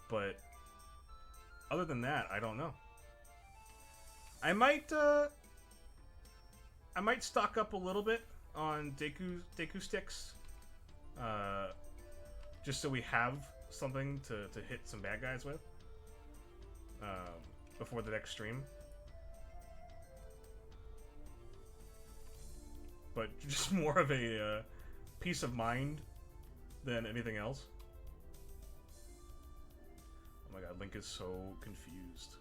But other than that, I don't know. I might stock up a little bit on Deku sticks, just so we have something to hit some bad guys with before the next stream. But just more of a peace of mind than anything else. Oh my god, Link is so confused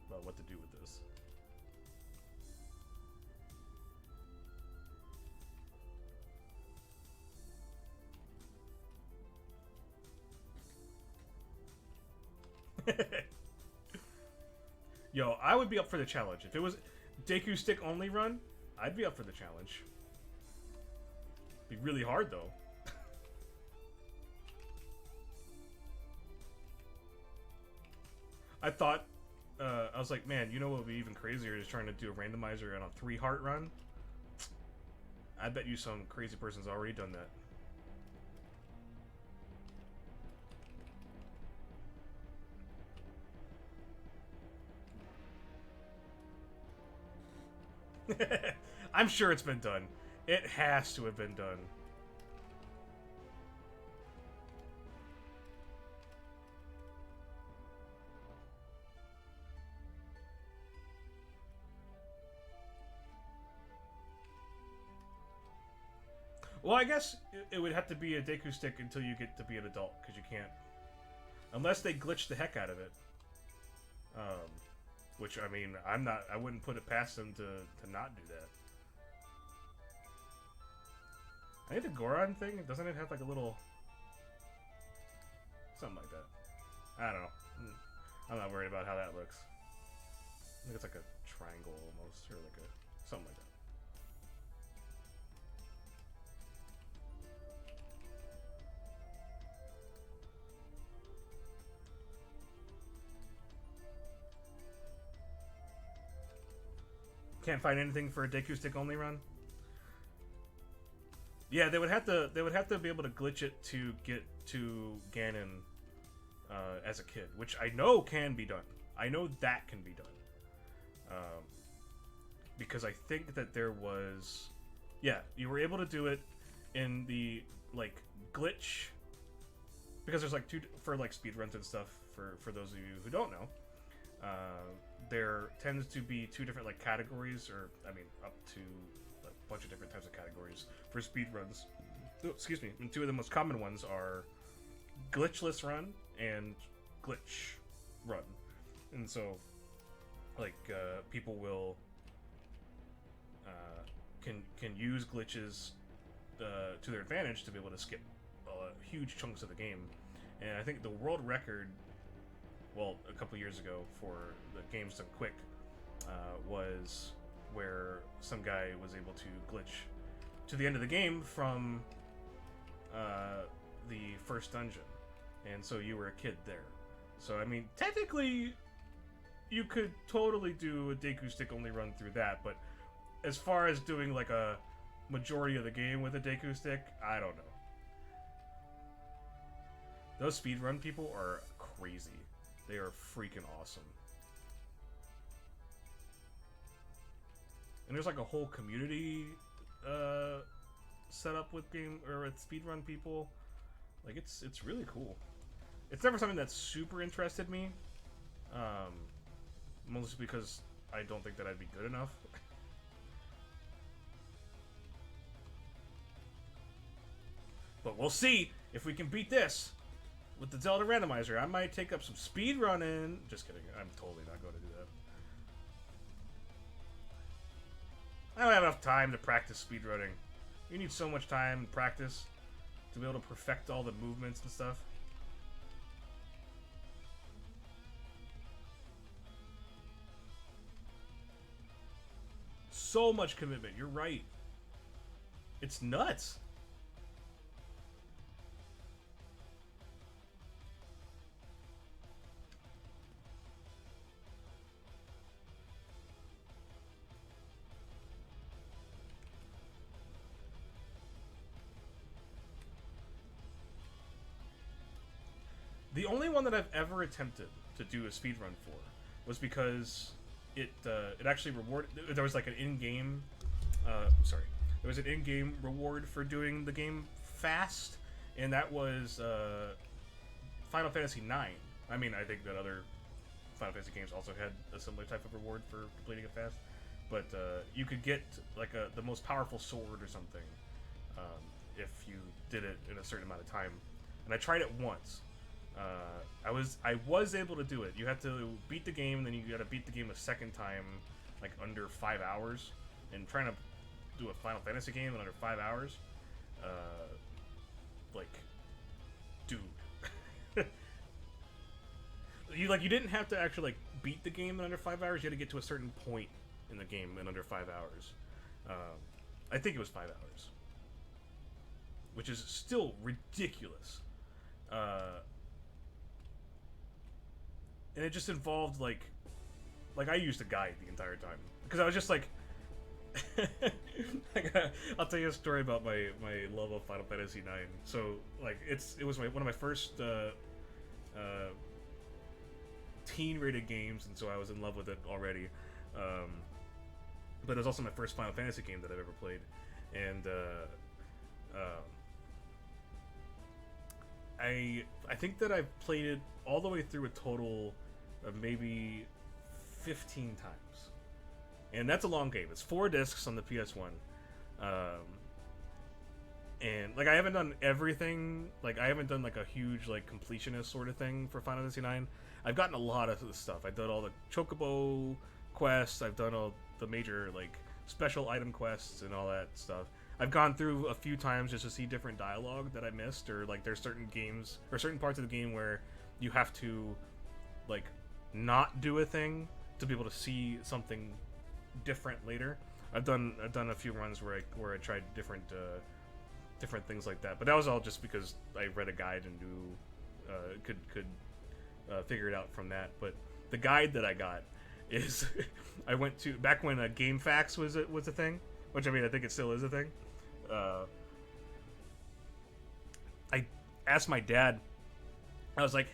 about what to do with this. Yo, I would be up for the challenge. If it was Deku stick only run, I'd be up for the challenge. Be really hard though. I thought, I was like, man, you know what would be even crazier is trying to do a randomizer on a 3-heart run. I bet you some crazy person's already done that. I'm sure it's been done. It has to have been done. Well, I guess it would have to be a Deku stick until you get to be an adult, because you can't... Unless they glitch the heck out of it. Which, I mean, I wouldn't put it past them to not do that. I think the Goron thing, doesn't it have like a little... something like that. I don't know. I'm not worried about how that looks. I think it's like a triangle almost, or like a... something like that. Can't find anything for a Deku stick only run? Yeah, they would have to be able to glitch it to get to Ganon as a kid, which I know can be done. I know that can be done. because I think that there was, yeah, you were able to do it in the like glitch, because there's like two for like speedruns and stuff. For those of you who don't know, there tends to be two different like categories, or I mean up to a bunch of different types of categories for speedruns. Oh, excuse me. And two of the most common ones are glitchless run and glitch run. And so, like, people will can use glitches to their advantage to be able to skip huge chunks of the game. And I think the world record, well, a couple years ago for the games done quick, was where some guy was able to glitch to the end of the game from the first dungeon. And so you were a kid there. So, I mean, technically, you could totally do a Deku Stick only run through that, but as far as doing, like, a majority of the game with a Deku Stick, I don't know. Those speedrun people are crazy. They are freaking awesome. And there's, like, a whole community set up with speedrun people. Like, it's really cool. It's never something that super interested me, mostly because I don't think that I'd be good enough. But we'll see if we can beat this with the Zelda Randomizer. I might take up some speedrunning. Just kidding. I'm totally not going to do that. I don't have enough time to practice speedrunning. You need so much time and practice to be able to perfect all the movements and stuff. So much commitment. You're right. It's nuts. The only one that I've ever attempted to do a speedrun for was because it actually rewarded. There was like an in-game, there was an in-game reward for doing the game fast, and that was Final Fantasy IX. I mean, I think that other Final Fantasy games also had a similar type of reward for completing it fast, but you could get like the most powerful sword or something if you did it in a certain amount of time. And I tried it once. I was able to do it. You had to beat the game, then you got to beat the game a second time, like under 5 hours. And trying to do a Final Fantasy game in under 5 hours, like, dude, you didn't have to actually like beat the game in under 5 hours. You had to get to a certain point in the game in under 5 hours. I think it was 5 hours, which is still ridiculous. And it just involved like I used a guide the entire time because I was just like, I'll tell you a story about my love of Final Fantasy IX. So like it was one of my first teen rated games, and so I was in love with it already. But it was also my first Final Fantasy game that I've ever played, and I think that I've played it all the way through a total of maybe 15 times. And that's a long game. It's 4 discs on the PS1. And like I haven't done everything. Like I haven't done like a huge like completionist sort of thing for Final Fantasy IX. I've gotten a lot of the stuff. I've done all the Chocobo quests. I've done all the major like special item quests and all that stuff. I've gone through a few times just to see different dialogue that I missed, or like there's certain games or certain parts of the game where you have to like not do a thing to be able to see something different later. I've done a few runs where I tried different things like that, but that was all just because I read a guide and knew could figure it out from that. But the guide that I got is I went to back when GameFAQs was a thing, which I mean I think it still is a thing. I asked my dad. I was like,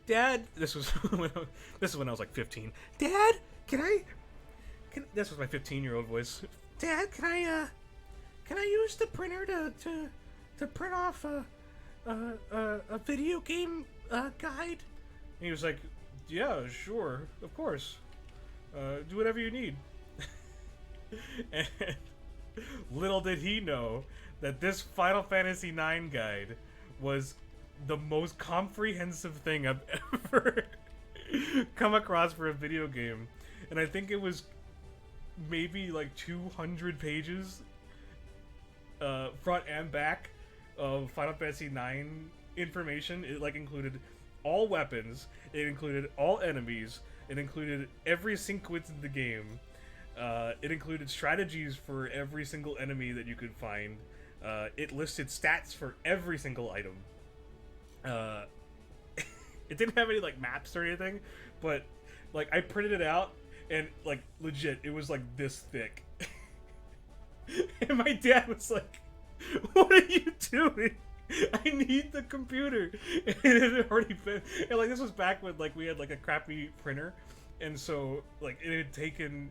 "Dad," this is when I was like 15. "Dad, can this was my 15-year-old voice. Dad, can I use the printer to print off a video game guide? And he was like, yeah, sure, of course. Do whatever you need. And little did he know that this Final Fantasy IX guide was the most comprehensive thing I've ever come across for a video game. And I think it was maybe like 200 pages, front and back, of Final Fantasy IX information. It like included all weapons, it included all enemies, it included every sequence in the game, it included strategies for every single enemy that you could find, it listed stats for every single item. It didn't have any like maps or anything, but like I printed it out and like legit it was like this thick. And my dad was like, what are you doing? I need the computer. And it had already been, and like this was back when like we had like a crappy printer, and so like it had taken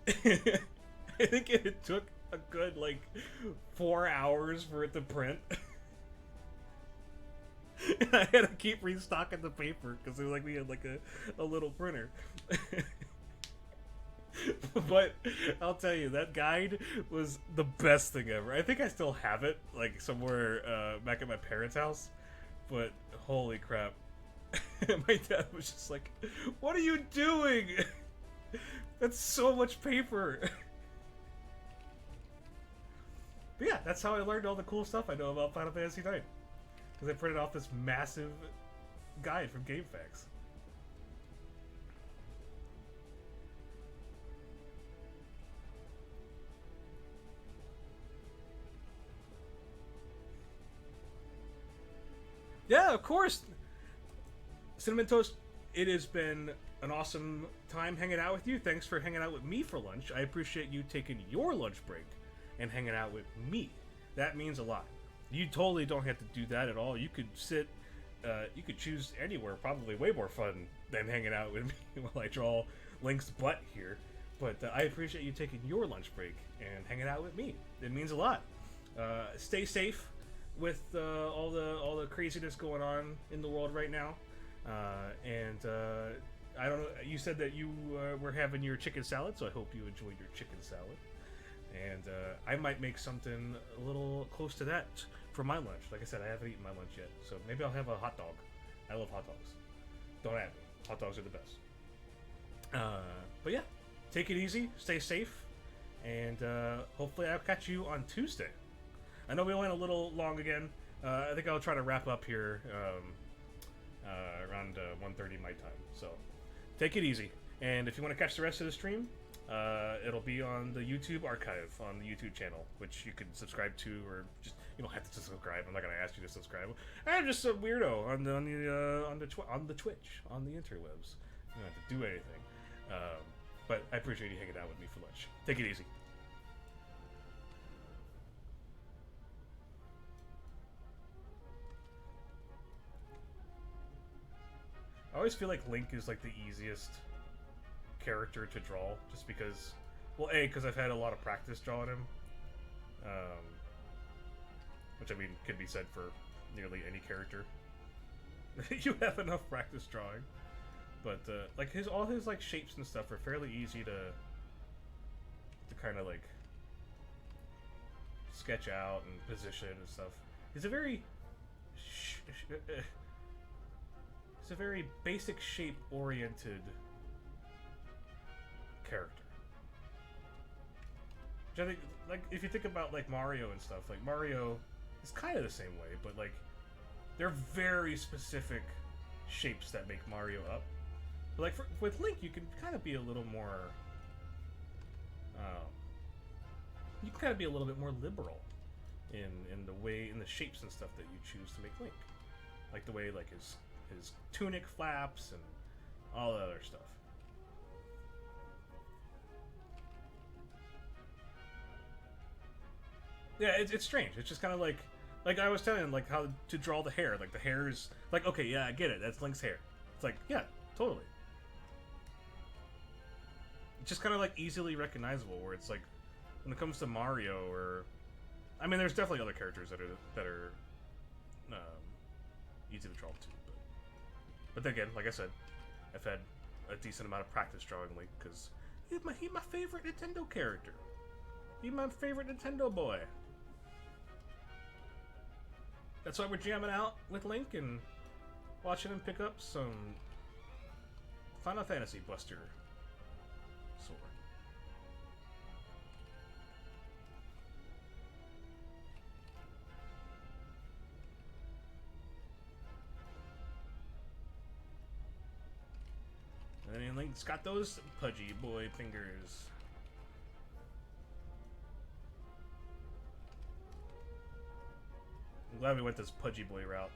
I think it took a good like 4 hours for it to print. And I had to keep restocking the paper because it was like we had like a little printer. But I'll tell you, that guide was the best thing ever. I think I still have it like somewhere back at my parents' house. But holy crap. My dad was just like, what are you doing? That's so much paper. But yeah, that's how I learned all the cool stuff I know about Final Fantasy IX. Because I printed off this massive guide from GameFAQs. Yeah, of course. Cinnamon Toast, it has been an awesome time hanging out with you. Thanks for hanging out with me for lunch. I appreciate you taking your lunch break and hanging out with me. That means a lot. You totally don't have to do that at all. You could sit, you could choose anywhere, probably way more fun than hanging out with me while I draw Link's butt here. But I appreciate you taking your lunch break and hanging out with me. It means a lot. Stay safe with all the craziness going on in the world right now. And I don't know, you said that you were having your chicken salad, so I hope you enjoyed your chicken salad. And I might make something a little close to that for my lunch. Like I said, I haven't eaten my lunch yet, so maybe I'll have a hot dog. I love hot dogs. Don't at me. Hot dogs are the best. But yeah, take it easy, stay safe, and hopefully I'll catch you on Tuesday. I know we went a little long again. I think I'll try to wrap up here around 1:30 my time. So take it easy. And if you want to catch the rest of the stream, it'll be on the YouTube archive on the YouTube channel, which you can subscribe to, or just you don't have to subscribe. I'm not gonna ask you to subscribe. I'm just a weirdo on the Twitch, on the interwebs. You don't have to do anything. But I appreciate you hanging out with me for lunch. Take it easy. I always feel like Link is like the easiest character to draw, just because, well, because I've had a lot of practice drawing him, which I mean could be said for nearly any character. You have enough practice drawing, but like all his like shapes and stuff are fairly easy to kind of like sketch out and position and stuff. He's a very basic shape oriented character. Which I think, like, if you think about like Mario and stuff, like Mario is kind of the same way, but like they're very specific shapes that make Mario up. But like with Link, you can kind of be a little more, you can kind of be a little bit more liberal in the shapes and stuff that you choose to make Link, like the way like his tunic flaps and all the other stuff. Yeah, it's strange. It's just kind of like I was telling him, like how to draw the hair. Like the hair is like, okay, yeah, I get it. That's Link's hair. It's like, yeah, totally. just kind of like easily recognizable. Where it's like when it comes to Mario, or I mean, there's definitely other characters that are easy to draw to, but then again, like I said, I've had a decent amount of practice drawing Link because he's my favorite Nintendo character. He's my favorite Nintendo boy. That's why we're jamming out with Link and watching him pick up some Final Fantasy Buster sword. And then Link's got those pudgy boy fingers. I'm glad we went this pudgy boy route.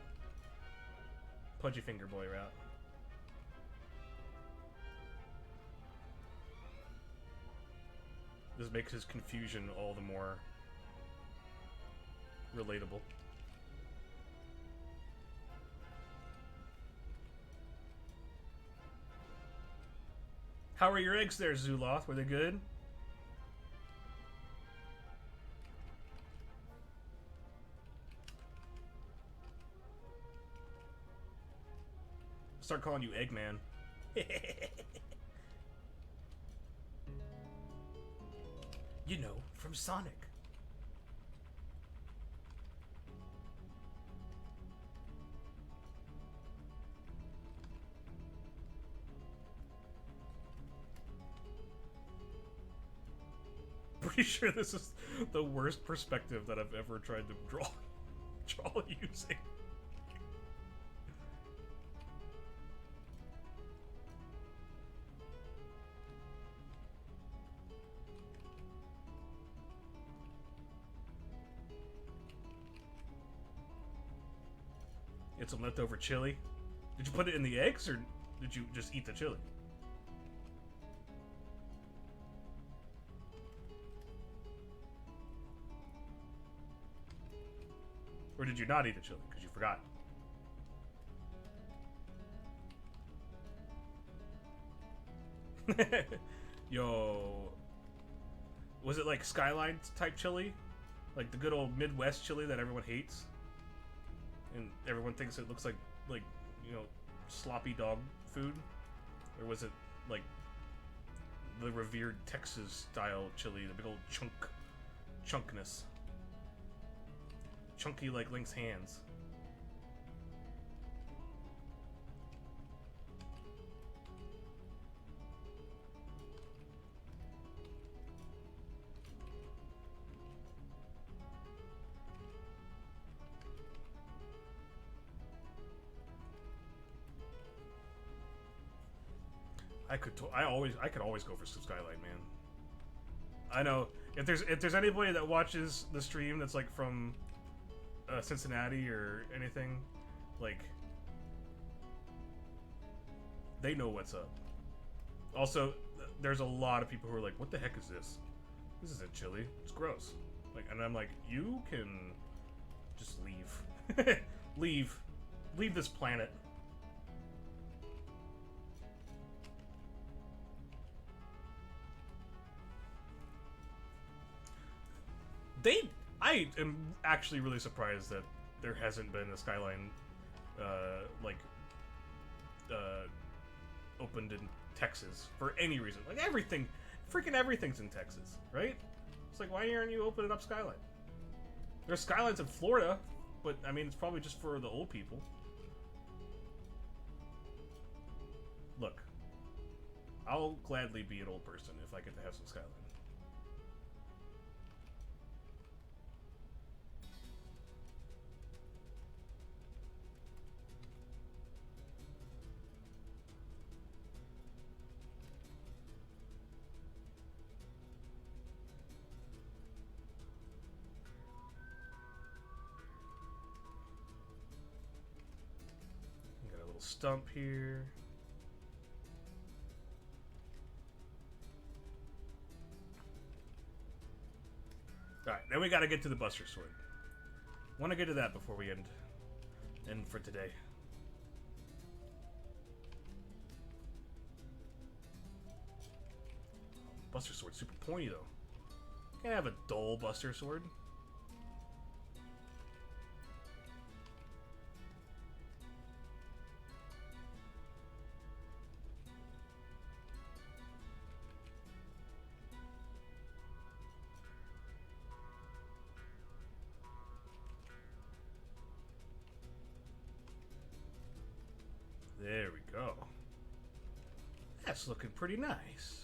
Pudgy finger boy route. This makes his confusion all the more relatable. How are your eggs there, Zuloth? Were they good? Start calling you Eggman. You know, from Sonic. Pretty sure this is the worst perspective that I've ever tried to draw using. Get some leftover chili. Did you put it in the eggs, or did you just eat the chili? Or did you not eat the chili because you forgot? Yo, was it like Skyline type chili? Like the good old Midwest chili that everyone hates? And everyone thinks it looks like, you know, sloppy dog food? Or was it like the revered Texas style chili, the big old chunkness? Chunky like Link's hands. I could always go for some Skyline, man. I know if there's anybody that watches the stream that's like from Cincinnati or anything, like, they know what's up. Also, there's a lot of people who are like, what the heck is this? This isn't chili. It's gross. Like, and I'm like, you can just leave. Leave this planet. I am actually really surprised that there hasn't been a Skyline, opened in Texas for any reason. Like, freaking everything's in Texas, right? It's like, why aren't you opening up Skyline? There's Skylines in Florida, but, I mean, it's probably just for the old people. Look, I'll gladly be an old person if I get to have some Skyline. Stump here. Alright, then we gotta get to the Buster Sword. Want to get to that before we end for today. Buster Sword's super pointy, though. Can't have a dull Buster Sword. There we go. That's looking pretty nice.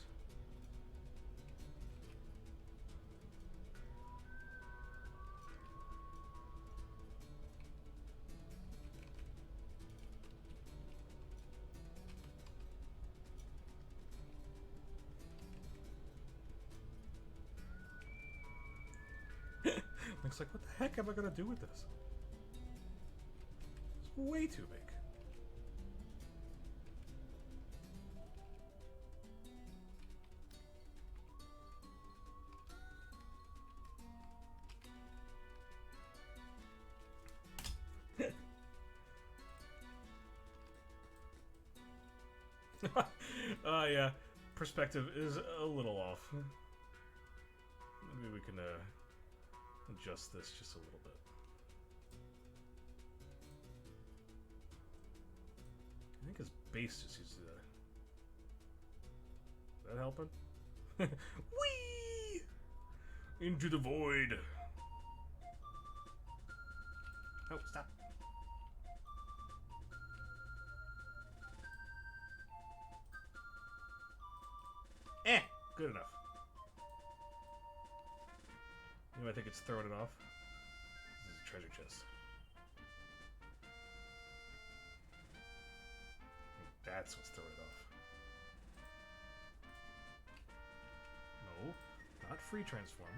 Looks like, what the heck am I gonna do with this? It's way too big. Yeah, perspective is a little off. Maybe we can adjust this just a little bit. I think his base just uses that. Is that helping? Whee! Into the void. Oh, stop. Good enough. You know, I think it's throwing it off. This is a treasure chest. That's what's throwing it off. No, not free transform.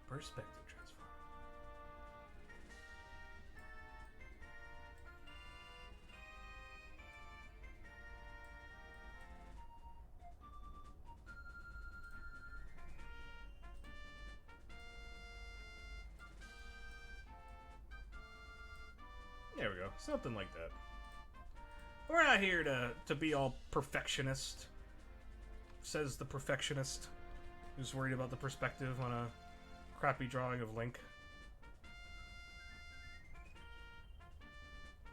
Perspective transform. There we go. Something like that. We're not here to be all perfectionist, says the perfectionist, who's worried about the perspective on a crappy drawing of Link.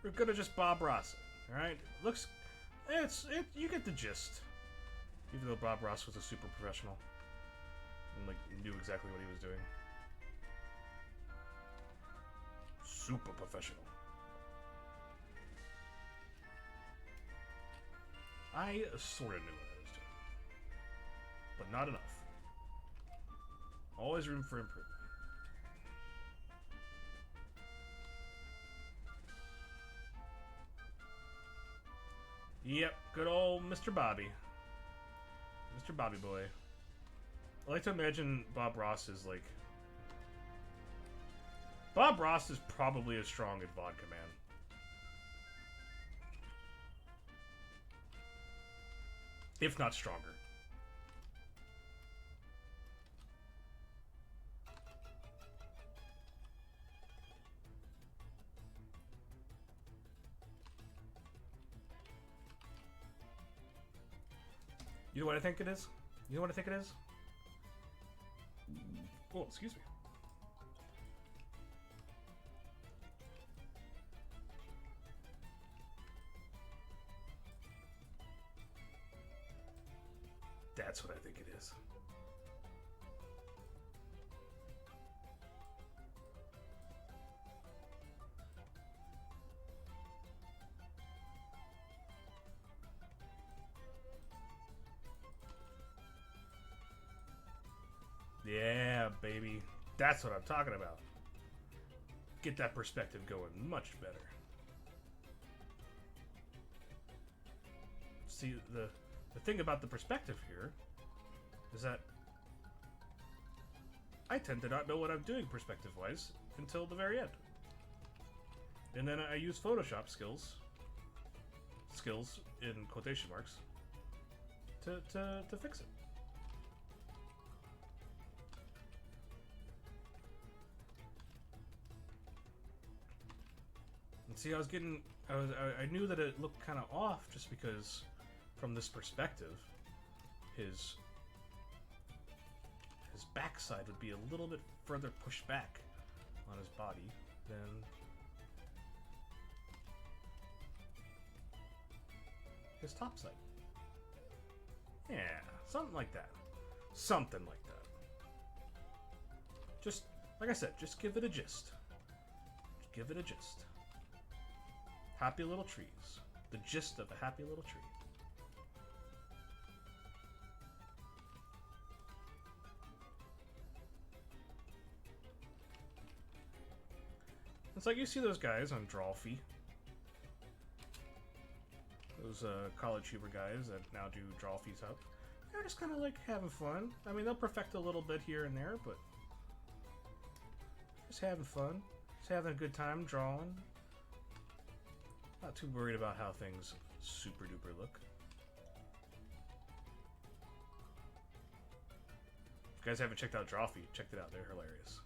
We're gonna just Bob Ross it, alright? Looks... you get the gist. Even though Bob Ross was a super professional. And, like, knew exactly what he was doing. Super professional. I sort of knew what I was doing. But not enough. Always room for improvement. Yep, good old Mr. Bobby. Mr. Bobby boy. I like to imagine Bob Ross is like... Bob Ross is probably as strong as Vodka Man. If not stronger. You know what I think it is? You know what I think it is? Oh, excuse me. That's what I think it is. Yeah, baby. That's what I'm talking about. Get that perspective going much better. See, the thing about the perspective here is that I tend to not know what I'm doing perspective-wise until the very end. And then I use Photoshop skills in quotation marks, to fix it. And see, I knew that it looked kind of off just because from this perspective, his backside would be a little bit further pushed back on his body than his top side. Yeah, something like that. Something like that. Just, like I said, just give it a gist. Just give it a gist. Happy little trees. The gist of a happy little tree. It's like you see those guys on Drawfee. Those college humor guys that now do Drawfees up. They're just kind of like having fun. I mean, they'll perfect a little bit here and there, but just having fun. Just having a good time drawing. Not too worried about how things super duper look. If you guys haven't checked out Drawfee, check it out. They're hilarious.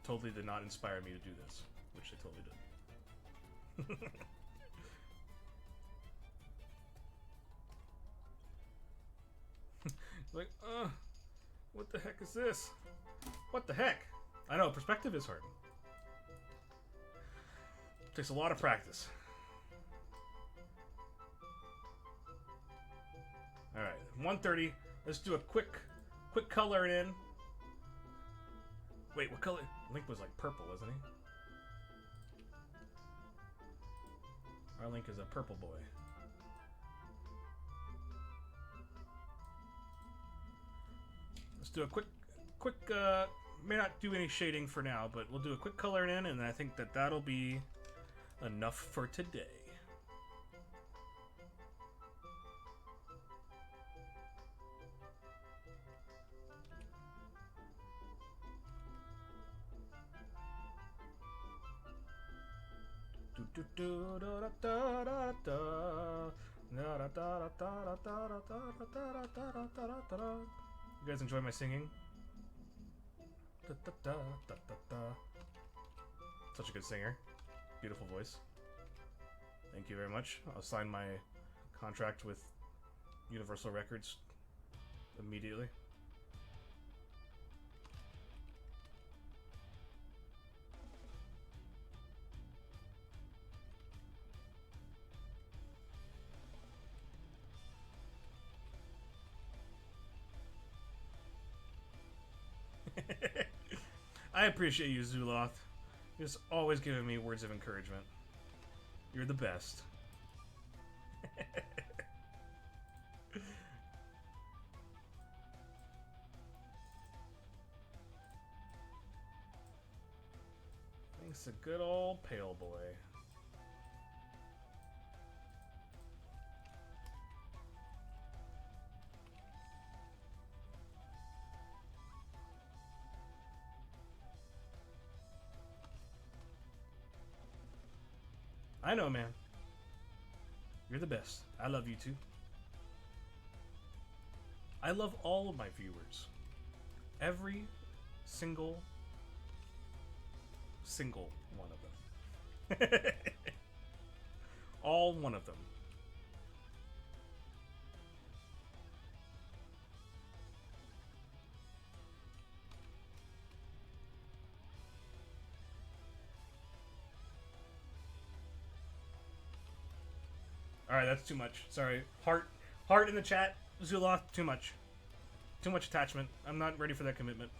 Totally did not inspire me to do this, which they totally did. Like, what the heck is this? What the heck? I know, perspective is hard. Takes a lot of practice. Alright, 1:30. Let's do a quick color in. Wait, what color? Link was like purple, wasn't he? Our Link is a purple boy. Let's do a quick, may not do any shading for now, but we'll do a quick color in, and I think that that'll be enough for today. You guys enjoy my singing? Such a good singer. Beautiful voice. Thank you very much. I'll sign my contract with Universal Records immediately. I appreciate you, Zuloth. You're just always giving me words of encouragement. You're the best. Thanks, a good old pale boy. I know, man. You're the best. I love you too. I love all of my viewers. Every single one of them. All one of them. Alright, that's too much. Sorry. Heart in the chat. Zuloth, too much. Too much attachment. I'm not ready for that commitment.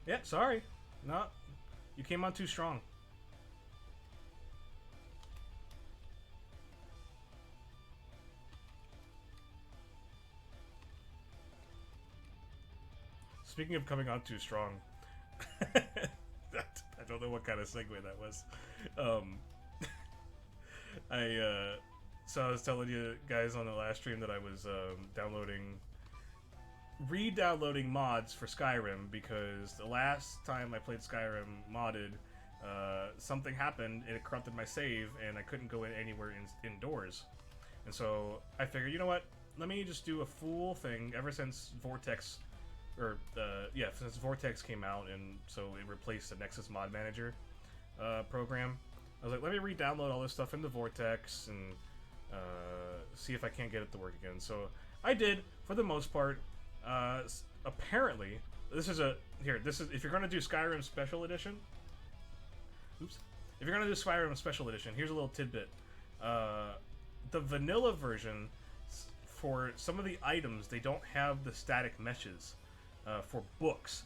Yeah, sorry. No, you came on too strong. Speaking of coming on too strong, I don't know what kind of segue that was. So I was telling you guys on the last stream that I was re-downloading mods for Skyrim because the last time I played Skyrim modded, something happened and it corrupted my save and I couldn't go anywhere indoors. And so I figured, you know what? Let me just do a full thing. Ever since Vortex, since Vortex came out, and so it replaced the Nexus Mod Manager program. I was like, let me re-download all this stuff into Vortex and see if I can't get it to work again. So I did, for the most part. Apparently, this is if you're gonna do Skyrim Special Edition. Oops. If you're gonna do Skyrim Special Edition, here's a little tidbit. The vanilla version, for some of the items, they don't have the static meshes for books,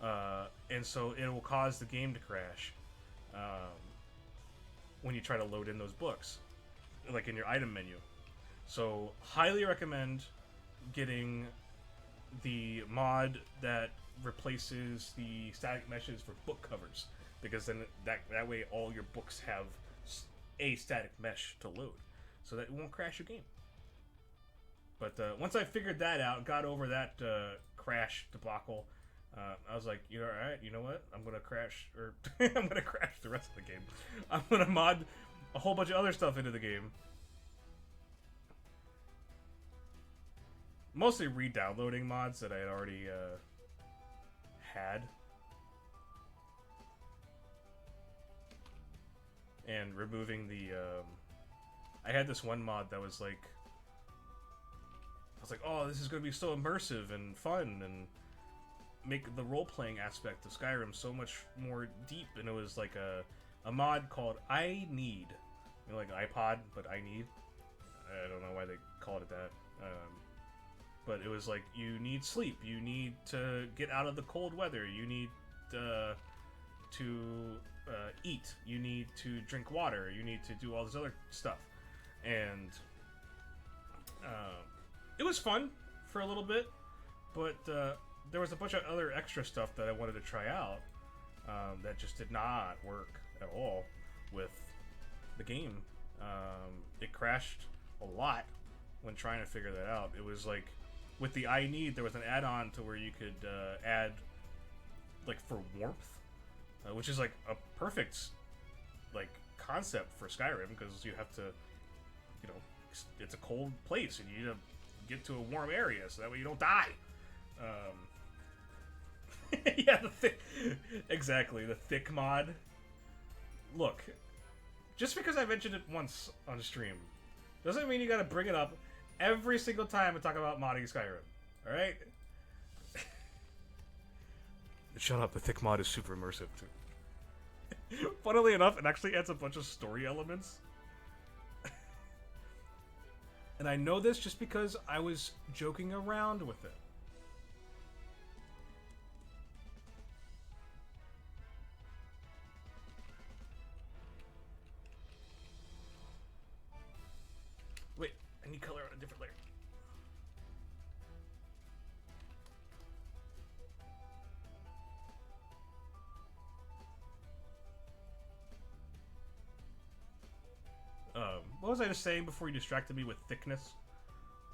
and so it will cause the game to crash when you try to load in those books, like in your item menu. So, highly recommend getting the mod that replaces the static meshes for book covers, because then that way all your books have a static mesh to load, so that it won't crash your game. But once I figured that out, got over that crash debacle, I was like, all right, you know what? I'm gonna crash, or I'm gonna crash the rest of the game. I'm gonna mod a whole bunch of other stuff into the game. Mostly re-downloading mods that I had already had. And removing the... I had this one mod that was like... I was like, oh, this is going to be so immersive and fun and make the role-playing aspect of Skyrim so much more deep. And it was like a mod called I Need. You know, like iPod, but I Need. I don't know why they called it that. But it was like, you need sleep, you need to get out of the cold weather, you need to eat, you need to drink water, you need to do all this other stuff. And it was fun for a little bit, but there was a bunch of other extra stuff that I wanted to try out that just did not work at all with the game. It crashed a lot when trying to figure that out. It was like, with the I Need, there was an add-on to where you could add, like, for warmth, which is like a perfect, like, concept for Skyrim, because you have to, it's a cold place and you need to get to a warm area so that way you don't die. Yeah, exactly, the thick mod. Look, just because I mentioned it once on stream doesn't mean you gotta bring it up every single time I talk about modding Skyrim. Alright? Shut up, the thick mod is super immersive too. Funnily enough, it actually adds a bunch of story elements. And I know this just because I was joking around with it. Wait, I need color on a different layer. What was I just saying before you distracted me with thickness,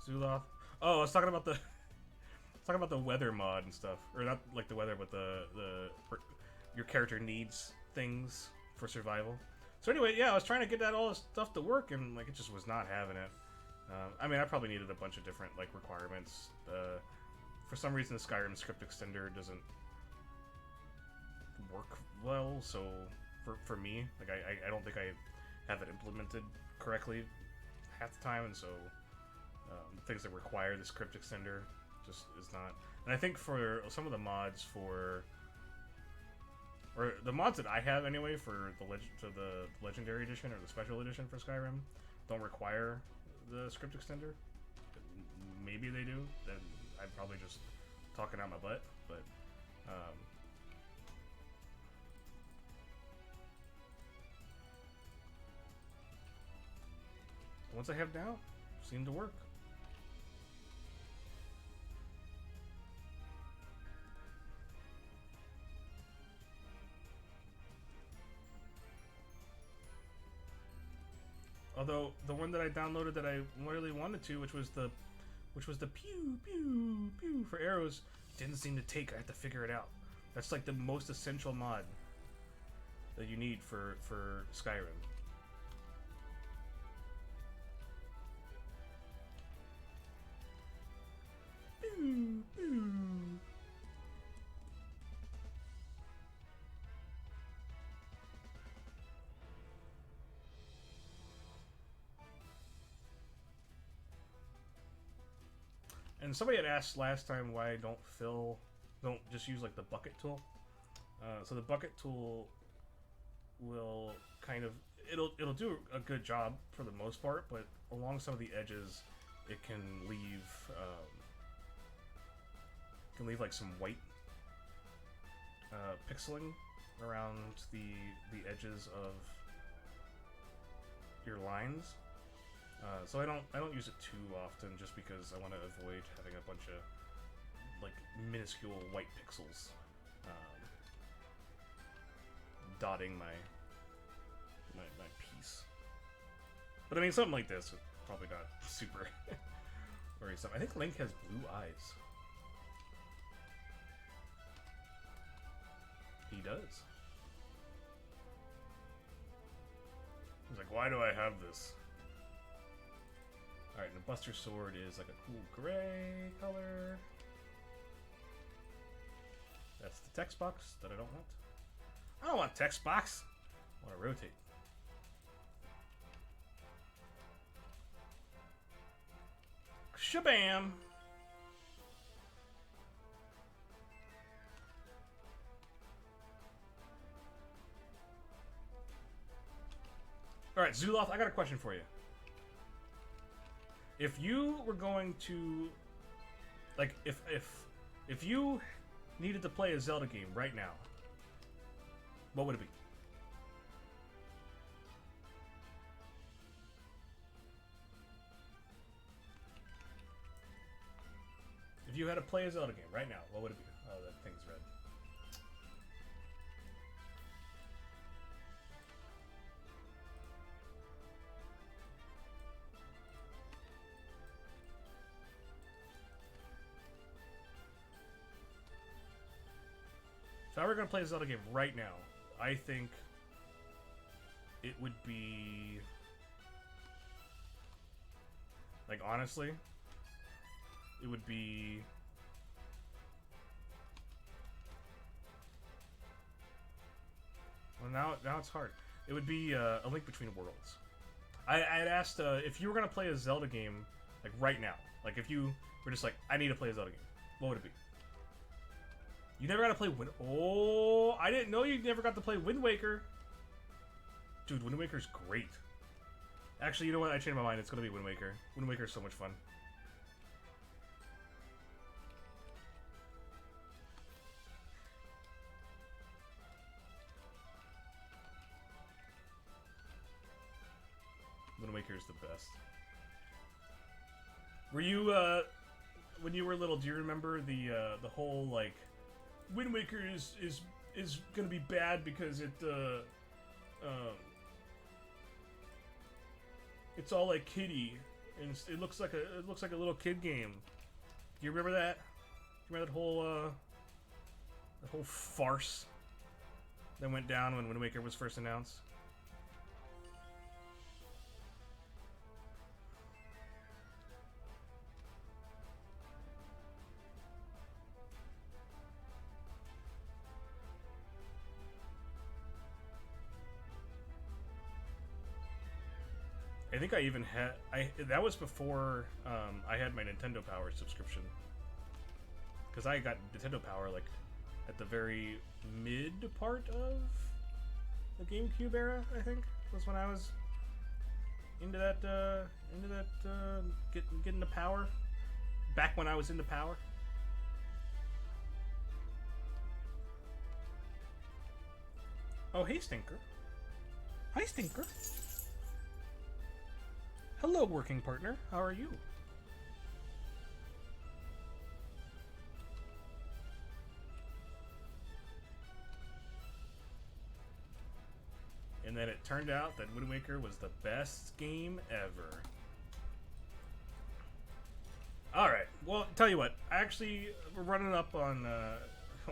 Zuloth? Oh, I was talking about the weather mod and stuff, or not like the weather, but your character needs things for survival. So anyway, yeah, I was trying to get all this stuff to work, and like it just was not having it. I mean, I probably needed a bunch of different like requirements. For some reason, the Skyrim script extender doesn't work well. So for me, like I don't think I have it implemented correctly half the time, and so things that require the script extender just is not. And I think for some of the mods or the mods that I have anyway for the Legendary Edition or the Special Edition for Skyrim don't require the script extender. Maybe they do. Then I'm probably just talking out my butt. But the ones I have now seem to work. Although the one that I downloaded that I really wanted to, which was the pew pew pew for arrows, didn't seem to take. I had to figure it out. That's like the most essential mod that you need for Skyrim. Pew pew. And somebody had asked last time why I don't just use like the bucket tool. So the bucket tool will kind of it'll do a good job for the most part, but along some of the edges, it can leave like some white pixeling around the edges of your lines. So I don't use it too often, just because I want to avoid having a bunch of like minuscule white pixels dotting my piece. But I mean, something like this is probably not super worrisome. I think Link has blue eyes. He does. He's like, why do I have this? Alright, and the Buster Sword is like a cool gray color. That's the text box that I don't want. I don't want text box. I want to rotate. Shabam! Alright, Zuloth, I got a question for you. If you were going to, like, if you needed to play a Zelda game right now, what would it be? If you had to play a Zelda game right now, what would it be? Oh, that thing's red. If I were going to play a Zelda game right now, I think it would be... Like, honestly, it would be... Well, now it's hard. It would be A Link Between Worlds. I had asked if you were going to play a Zelda game, like, right now. Like, if you were just like, I need to play a Zelda game, what would it be? You never got to play Oh, I didn't know you never got to play Wind Waker. Dude, Wind Waker's great. Actually, you know what? I changed my mind. It's going to be Wind Waker. Wind Waker is so much fun. Wind Waker is the best. Were you, when you were little, do you remember the whole, like, Wind Waker is gonna be bad because it's all like kiddie and it looks like a little kid game. Do you remember that? Do you remember that whole farce that went down when Wind Waker was first announced? I think I even had that was before I had my Nintendo Power subscription, because I got Nintendo Power like at the very mid part of the GameCube era. I think was when I was into that getting the Power. Back when I was into Power. Oh, hey Stinker. Hi Stinker. Hello, working partner. How are you? And then it it turned out that Wind Waker was the best game ever. Alright, well, tell you what, we're running up on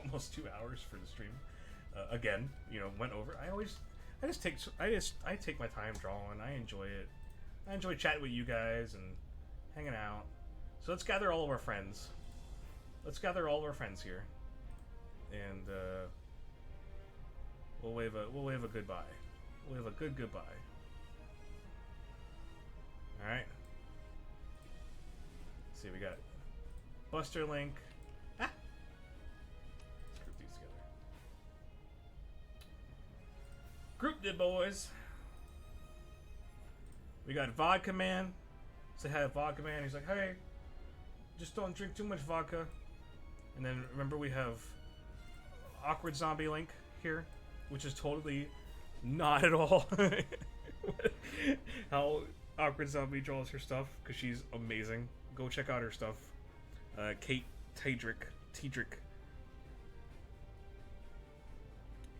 almost 2 hours for the stream. Again, went over. I take my time drawing. I enjoy it. I enjoy chatting with you guys and hanging out. So let's gather all of our friends. Let's gather all of our friends here, and we'll wave a goodbye. We'll have a good goodbye. All right. Let's see, we got Buster Link. Ah. Let's group these together. Group the boys. We got Vodka Man. Say hi to Vodka Man. He's like, hey, just don't drink too much vodka. And then remember we have Awkward Zombie Link here, which is totally not at all how Awkward Zombie draws her stuff, because she's amazing. Go check out her stuff. Kate Tedrick.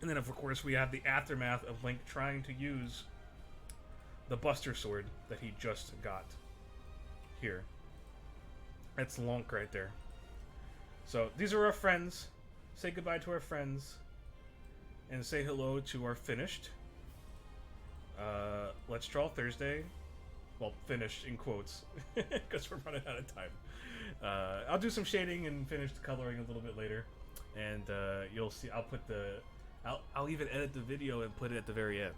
And then, of course, we have the aftermath of Link trying to use the Buster Sword that he just got here. That's Lonk right there. So, these are our friends. Say goodbye to our friends. And say hello to our finished. Let's Draw Thursday. Well, finished in quotes. Because we're running out of time. I'll do some shading and finish the coloring a little bit later. And you'll see, I'll even edit the video and put it at the very end.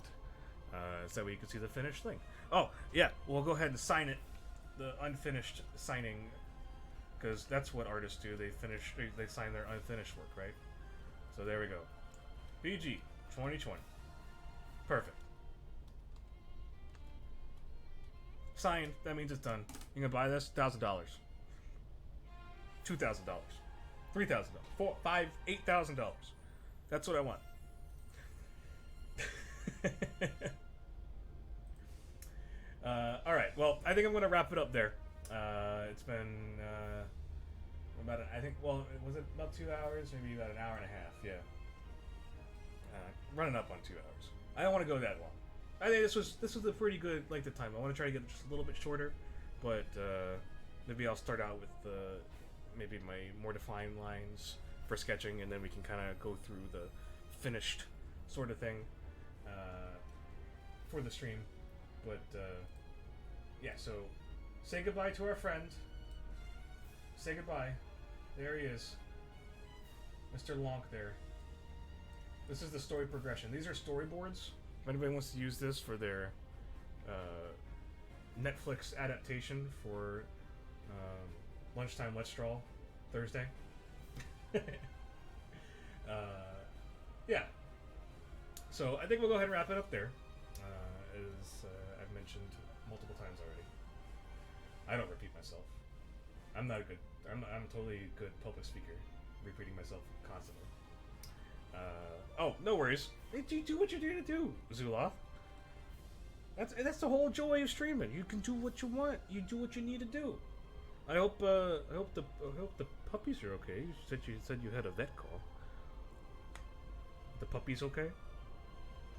So you can see the finished thing. Oh, yeah, we'll go ahead and sign it. The unfinished signing. Because that's what artists do. They sign their unfinished work, right? So there we go. BG 2020. Perfect. Signed. That means it's done. You gonna buy this? $1,000. $2,000. $3,000. $4,000, $5,000, $8,000. That's what I want. All right. Well, I think I'm gonna wrap it up there. It's been was it about 2 hours? Maybe about an hour and a half. Yeah. Running up on 2 hours. I don't want to go that long. I think this was a pretty good length of time. I want to try to get just a little bit shorter, but maybe I'll start out with maybe my more defined lines for sketching, and then we can kind of go through the finished sort of thing for the stream. But yeah, so say goodbye to our friend. Say goodbye. There he is, Mr. Lonk there. This is the story progression. These are storyboards. If anybody wants to use this for their Netflix adaptation for Lunchtime Let's Draw Thursday. Yeah. So I think we'll go ahead and wrap it up there. As I've mentioned multiple times already. I don't repeat myself. I'm totally a good public speaker, repeating myself constantly. Oh, no worries. You do what you're here to do, Zuloth. That's the whole joy of streaming. You can do what you want. You do what you need to do. I hope the puppies are okay. You said you had a vet call. The puppy's okay?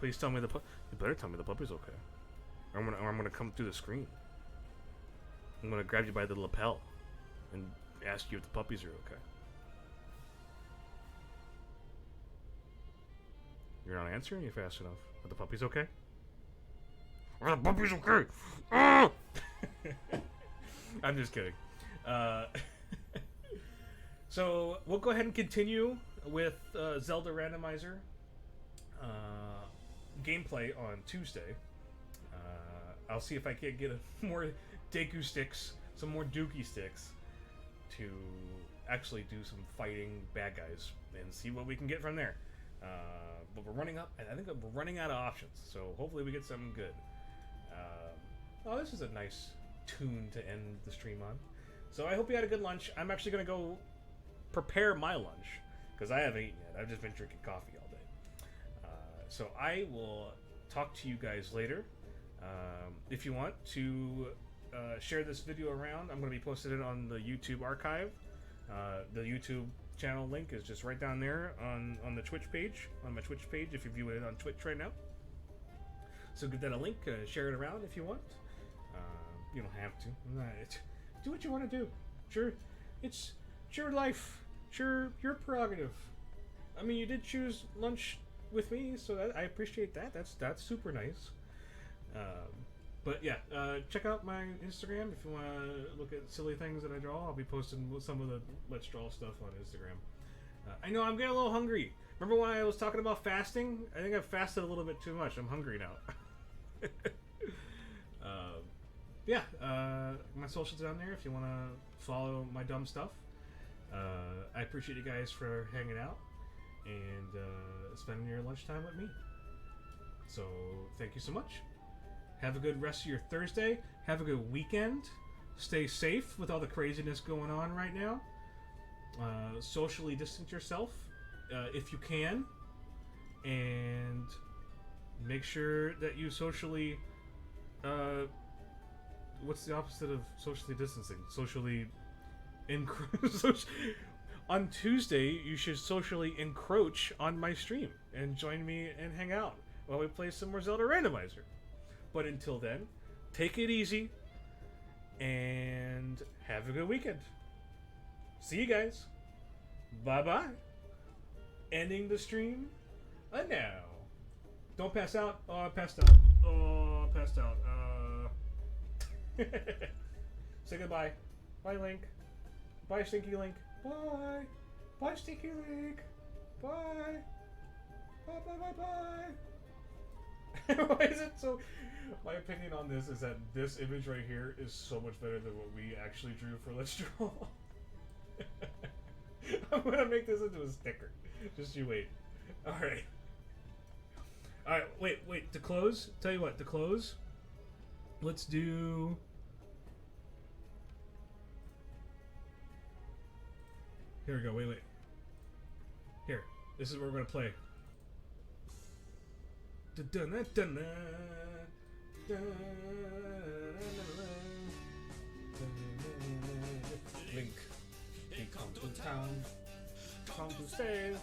Please tell me you better tell me the puppy's okay. Or I'm gonna come through the screen. I'm gonna grab you by the lapel and ask you if the puppies are okay. You're not answering you fast enough. Are the puppies okay? Are the puppies okay? Ah! I'm just kidding. So we'll go ahead and continue with Zelda Randomizer gameplay on Tuesday. I'll see if I can get more Deku sticks, some more Dookie sticks, to actually do some fighting bad guys and see what we can get from there. But we're running up, and I think we're running out of options. So hopefully we get something good. Oh, this is a nice tune to end the stream on. So I hope you had a good lunch. I'm actually going to go prepare my lunch, because I haven't eaten yet. I've just been drinking coffee all day. So I will talk to you guys later. If you want to share this video around, I'm going to be posting it on the YouTube archive. The YouTube channel link is just right down there on the Twitch page, on my Twitch page, if you're viewing it on Twitch right now. So give that a link, share it around if you want. You don't have to. Do what you want to do. Sure, it's your life. Sure, your prerogative. I mean, you did choose lunch with me, so I appreciate that. That's super nice. But yeah, check out my Instagram if you want to look at silly things that I draw. I'll be posting some of the Let's Draw stuff on Instagram. I know I'm getting a little hungry. Remember when I was talking about fasting? I think I've fasted a little bit too much. I'm hungry now. Yeah, my socials down there if you want to follow my dumb stuff. I appreciate you guys for hanging out and spending your lunchtime with me. So thank you so much. Have a good rest of your Thursday. Have a good weekend. Stay safe with all the craziness going on right now. Socially distance yourself if you can. And make sure that you socially... what's the opposite of socially distancing? Socially... On Tuesday, you should socially encroach on my stream and join me and hang out while we play some more Zelda Randomizer. But until then, take it easy and have a good weekend. See you guys. Bye-bye. Ending the stream now. Don't pass out. Oh, I passed out. Oh, I passed out. Say goodbye. Bye, Link. Bye, Stinky Link. Bye. Bye, Stinky Link. Bye. Bye, bye, bye, bye. Why is it so... My opinion on this is that this image right here is so much better than what we actually drew for Let's Draw. I'm gonna make this into a sticker. Just you wait. Alright. Alright, wait. To close, tell you what, to close, let's do... Here we go, wait. Here, this is what we're gonna play. Link, he come to town, come to save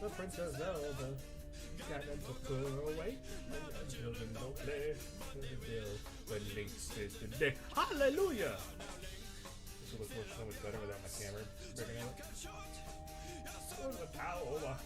the Princess Zelda. Got them took her away, and children don't play when Link saves the day. Hallelujah! This will look so much better without my camera breaking out. Oh, the power.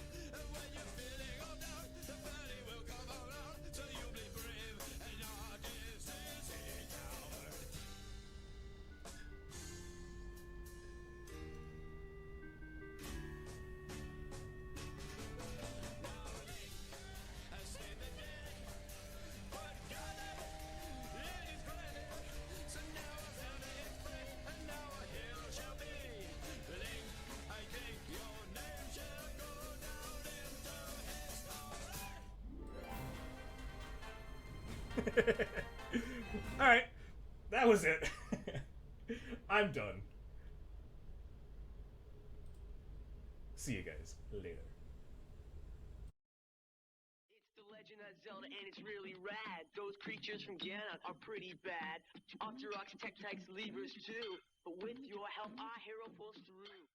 Alright, that was it. I'm done. See you guys later. It's the Legend of Zelda, and it's really rad. Those creatures from Ganon are pretty bad. Octoroks, Tektites, Levers too. But with your help, our hero pulls through.